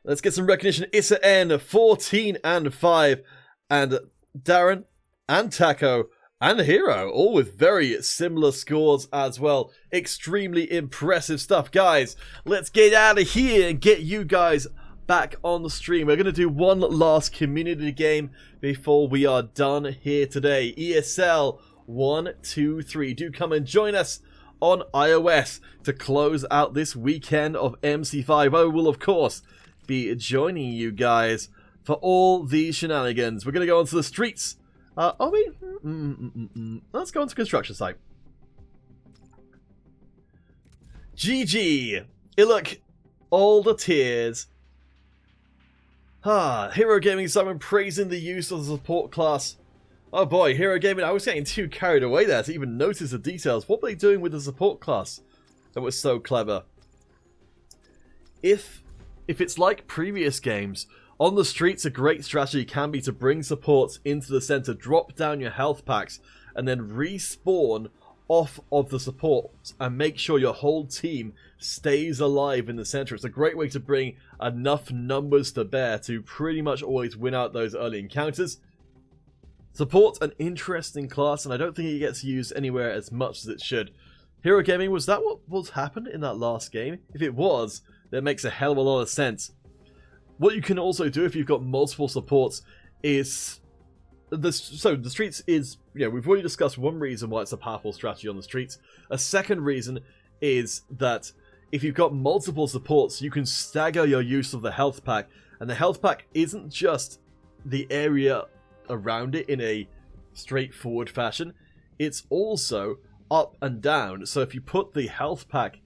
Let's get some recognition. ISAN 14-5, and Darren and Taco and Hero, all with very similar scores as well. Extremely impressive stuff, guys. Let's get out of here and get you guys back on the stream. We're going to do one last community game before we are done here today. ESL 1, 2, 3. Do come and join us on iOS to close out this weekend of MC5. I will, of course, be joining you guys for all these shenanigans. We're going to go onto the streets. Are we? Let's go onto construction site. GG. Look, all the tears. Hero Gaming Simon praising the use of the support class. Oh boy, Hero Gaming, I was getting too carried away there to even notice the details. What were they doing with the support class that was so clever? If it's like previous games, on the streets a great strategy can be to bring supports into the center, drop down your health packs, and then respawn off of the supports and make sure your whole team stays alive in the center. It's a great way to bring enough numbers to bear to pretty much always win out those early encounters. Support an interesting class, and I don't think it gets used anywhere as much as it should. Hero Gaming, was that what happened in that last game? If it was, that makes a hell of a lot of sense. What you can also do if you've got multiple supports is... the streets is... we've already discussed one reason why it's a powerful strategy on the streets. A second reason is that if you've got multiple supports, you can stagger your use of the health pack. And the health pack isn't just the area around it in a straightforward fashion. It's also up and down. So if you put the health pack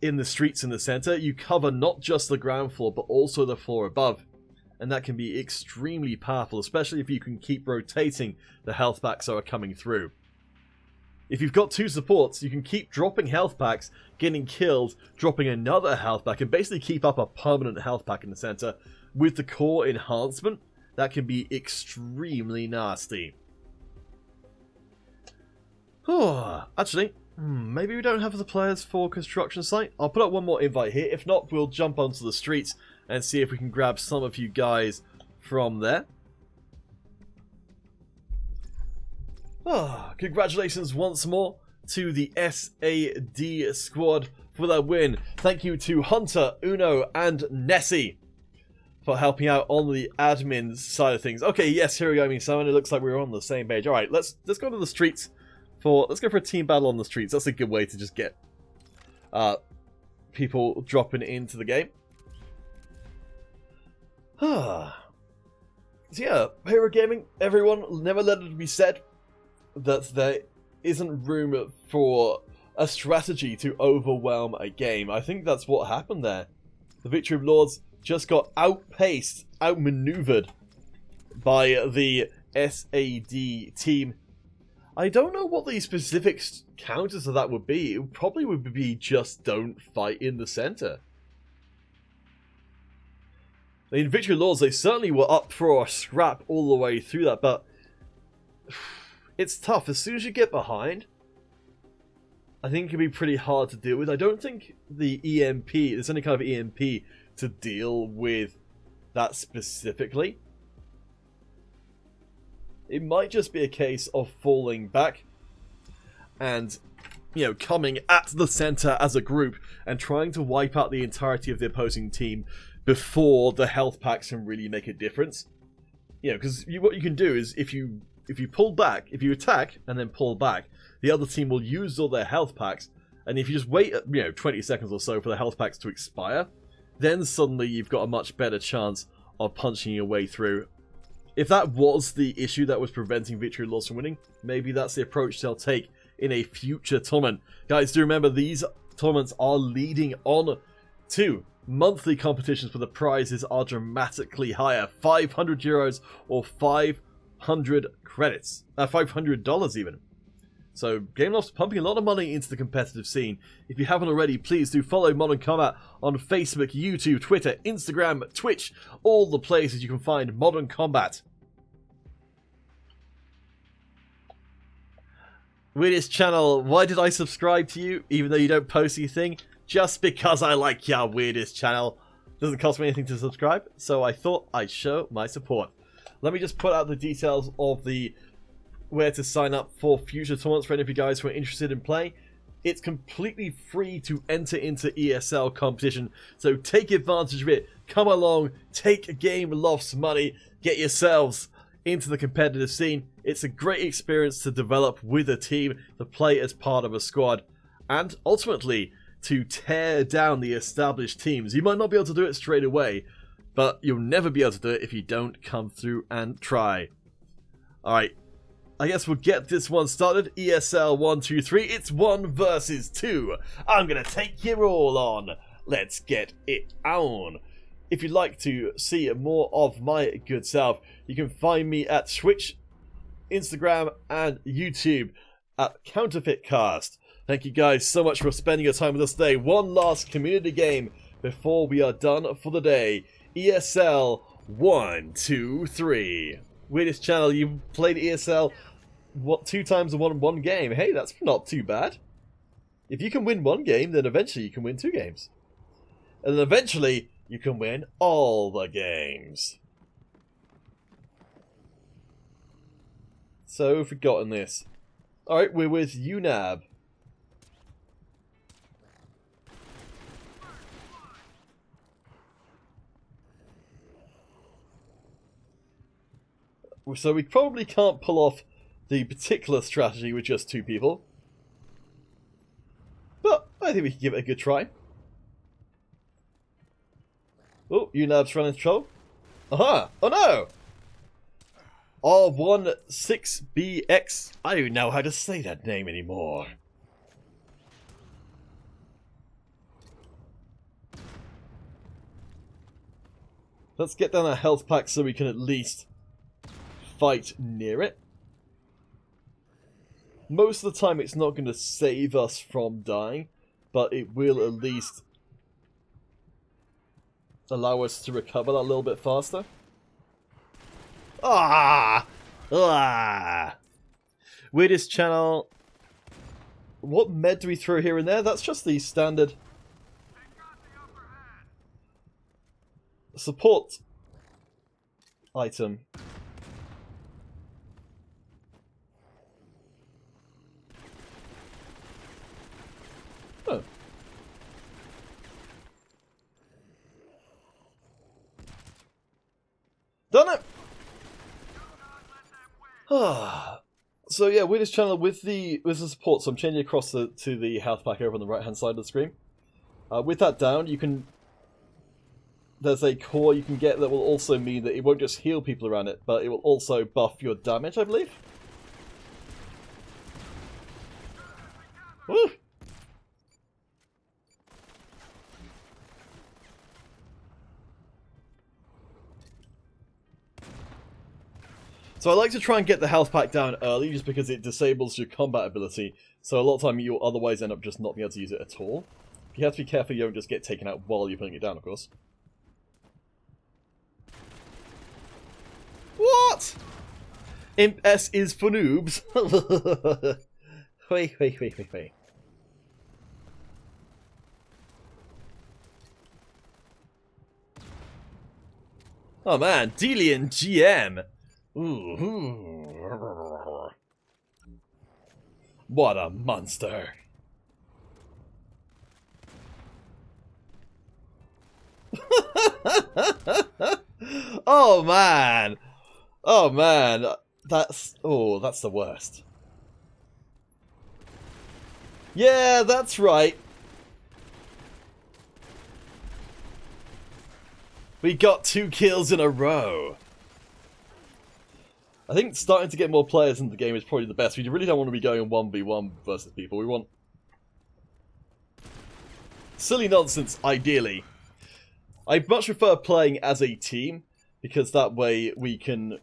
in the streets in the center, you cover not just the ground floor, but also the floor above. And that can be extremely powerful, especially if you can keep rotating the health packs that are coming through. If you've got two supports, you can keep dropping health packs, getting killed, dropping another health pack, and basically keep up a permanent health pack in the center. With the core enhancement, that can be extremely nasty. Actually, maybe we don't have the players for construction site. I'll put up one more invite here. If not, we'll jump onto the streets and see if we can grab some of you guys from there. Congratulations once more to the SAD squad for their win. Thank you to Hunter, Uno, and Nessie for helping out on the admin side of things. Okay, yes, here we go, It looks like we're on the same page. Alright, let's go to the streets. Let's go for a team battle on the streets. That's a good way to just get people dropping into the game. So yeah, Hero Gaming, everyone, never let it be said that there isn't room for a strategy to overwhelm a game. I think that's what happened there. The Victory of Lords just got outpaced, outmaneuvered by the SAD team. I don't know what the specific counters to that would be. It probably would be just don't fight in the center. In Victory Lords, they certainly were up for a scrap all the way through that, but it's tough. As soon as you get behind, I think it can be pretty hard to deal with. I don't think the EMP, there's any kind of EMP to deal with that specifically. It might just be a case of falling back and, coming at the center as a group and trying to wipe out the entirety of the opposing team before the health packs can really make a difference. Because what you can do is if you pull back, if you attack and then pull back, the other team will use all their health packs, and if you just wait 20 seconds or so for the health packs to expire, then suddenly you've got a much better chance of punching your way through. If that was the issue that was preventing Victory Lords from winning, maybe that's the approach they'll take in a future tournament. Guys, do remember these tournaments are leading on to monthly competitions where the prizes are dramatically higher. 500 euros or 500 credits. $500 even. So Gameloft's pumping a lot of money into the competitive scene. If you haven't already, please do follow Modern Combat on Facebook, YouTube, Twitter, Instagram, Twitch, all the places you can find Modern Combat. Weirdest channel, why did I subscribe to you even though you don't post anything? Just because I like your weirdest channel. Doesn't cost me anything to subscribe, so I thought I'd show my support. Let me just put out the details of where to sign up for future tournaments for any of you guys who are interested in playing. It's completely free to enter into ESL competition, so take advantage of it. Come along, take Gameloft's money, get yourselves into the competitive scene. It's a great experience to develop with a team, to play as part of a squad, and ultimately to tear down the established teams. You might not be able to do it straight away, but you'll never be able to do it if you don't come through and try. Alright, I guess we'll get this one started. ESL 1, 2, 3. It's 1 versus 2. I'm gonna take you all on. Let's get it on. If you'd like to see more of my good self, you can find me at Twitch, Instagram, and YouTube at CounterfeitCast. Thank you guys so much for spending your time with us today. One last community game before we are done for the day. ESL 1, 2, 3. Weirdest channel, you played ESL, 2 times and won 1 game. Hey, that's not too bad. If you can win 1 game, then eventually you can win 2 games. And then eventually, you can win all the games. So forgotten this. Alright, we're with UNAB. So we probably can't pull off the particular strategy with just 2 people. But I think we can give it a good try. Oh, UNAB's running into trouble. Aha! Oh no! R16BX. I don't know how to say that name anymore. Let's get down our health pack so we can at least fight near it. Most of the time it's not going to save us from dying, but it will at least allow us to recover that a little bit faster. Ah! Ah! Weirdest channel. What med do we throw here and there? That's just the standard support item. Oh. Done it! So yeah, weirdest channel with the support, so I'm changing across to the health pack over on the right hand side of the screen. With that down, you can... There's a core you can get that will also mean that it won't just heal people around it, but it will also buff your damage, I believe. Woo! So I like to try and get the health pack down early, just because it disables your combat ability, so a lot of time you'll otherwise end up just not being able to use it at all. You have to be careful you don't just get taken out while you're putting it down, of course. What? Imp S is for noobs. Wait. Oh man, Delian GM. Ooh. What a monster. Oh man. Oh man. That's the worst. Yeah, that's right. We got 2 kills in a row. I think starting to get more players in the game is probably the best. We really don't want to be going 1v1 versus people. We want silly nonsense, ideally. I much prefer playing as a team, because that way we can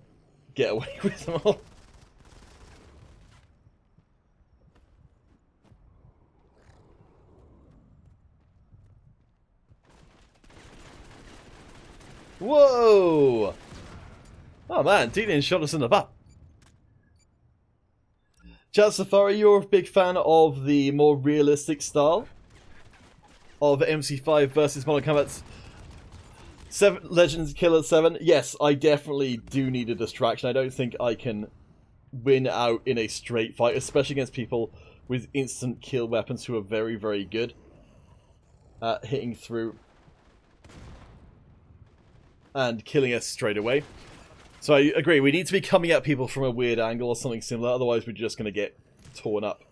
get away with them all. Whoa! Oh man, Dean shot us in the butt. Chat Safari, you're a big fan of the more realistic style of MC5 versus Modern Combat 7 Legends Killer 7. Yes, I definitely do need a distraction. I don't think I can win out in a straight fight, especially against people with instant kill weapons who are very, very good at hitting through and killing us straight away. So I agree, we need to be coming at people from a weird angle or something similar, otherwise we're just going to get torn up.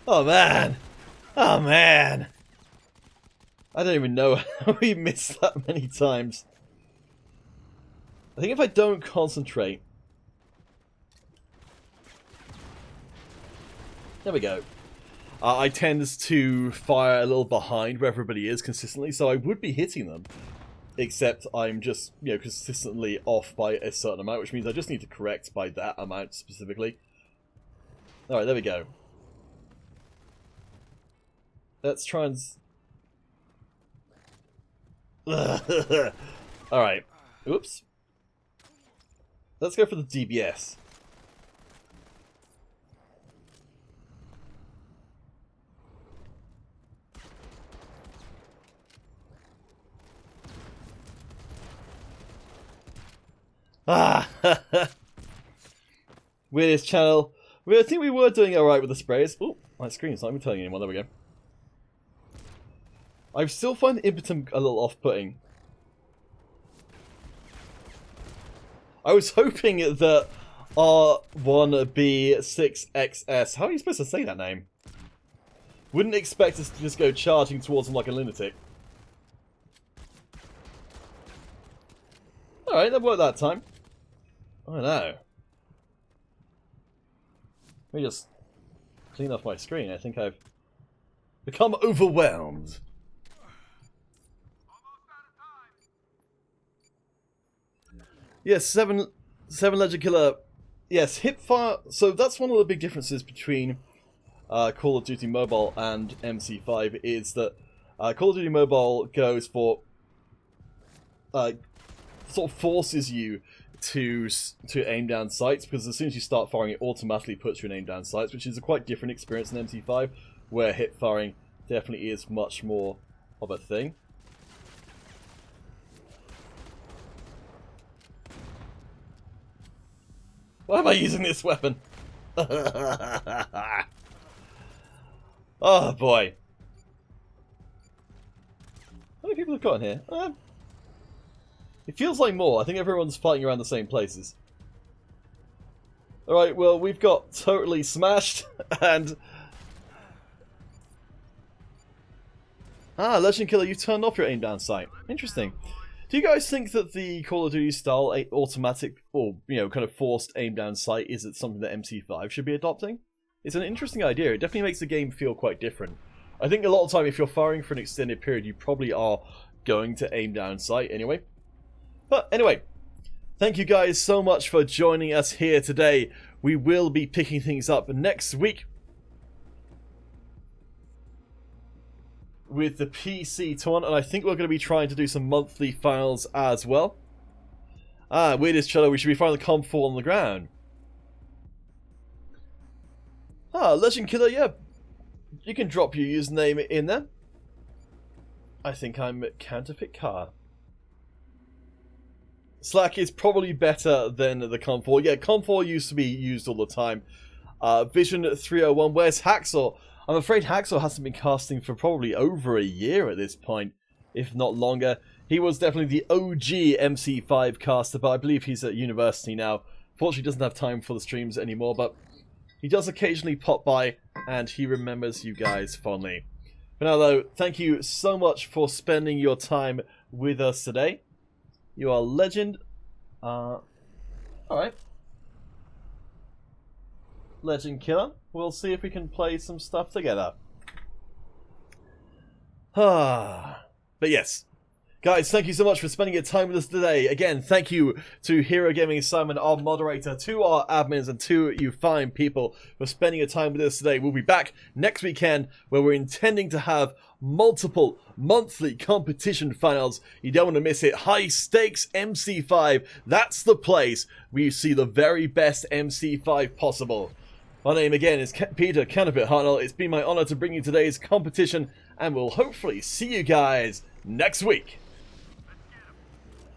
Oh man! Oh man! I don't even know how we missed that many times. I think if I don't concentrate... There we go. I tend to fire a little behind where everybody is consistently, so I would be hitting them. Except I'm just, consistently off by a certain amount, which means I just need to correct by that amount specifically. Alright, there we go. Let's try and... Alright. Oops. Let's go for the DBS. Ah, weirdest channel. I think we were doing alright with the sprays. Oh, my screen's not even telling anyone. There we go. I still find the impetum a little off-putting. I was hoping that R1B6XS, how are you supposed to say that name? Wouldn't expect us to just go charging towards him like a lunatic. Alright, that worked that time. Oh no. Let me just clean off my screen. I think I've become overwhelmed. Yes, 7 Legend Killer. Yes, hipfire. So that's one of the big differences between Call of Duty Mobile and MC5 is that Call of Duty Mobile goes for sort of forces you to aim down sights, because as soon as you start firing, it automatically puts you in aim down sights, which is a quite different experience in MC5, where hip firing definitely is much more of a thing. Why am I using this weapon? Oh boy. How many people have got in here? It feels like more. I think everyone's fighting around the same places. Alright, well, we've got totally smashed, and... Legend Killer, you turned off your aim down sight. Interesting. Do you guys think that the Call of Duty style automatic, or, you know, kind of forced aim down sight is something that MC5 should be adopting? It's an interesting idea. It definitely makes the game feel quite different. I think a lot of the time, if you're firing for an extended period, you probably are going to aim down sight anyway. But anyway, thank you guys so much for joining us here today. We will be picking things up next week with the PC tournament, and I think we're going to be trying to do some monthly finals as well. Weirdest Cello, we should be finding the COM4 on the ground. Legend Killer, yeah. You can drop your username in there. I think I'm Counterfeit Car. Slack is probably better than the COM4. Yeah, COM4 used to be used all the time. Vision 301, where's Hacksaw? I'm afraid Hacksaw hasn't been casting for probably over a year at this point, if not longer. He was definitely the OG MC5 caster, but I believe he's at university now. Fortunately, he doesn't have time for the streams anymore, but he does occasionally pop by, and he remembers you guys fondly. For now, though, thank you so much for spending your time with us today. You are legend. Alright. Legend Killer. We'll see if we can play some stuff together. But yes. Guys, thank you so much for spending your time with us today. Again, thank you to Hero Gaming Simon, our moderator, to our admins, and to you fine people for spending your time with us today. We'll be back next weekend where we're intending to have multiple monthly competition finals. You don't want to miss it. High stakes MC5. That's the place where you see the very best MC5 possible. My name again is Peter Counterfeit Hartnell. It's been my honor to bring you today's competition, and we'll hopefully see you guys next week.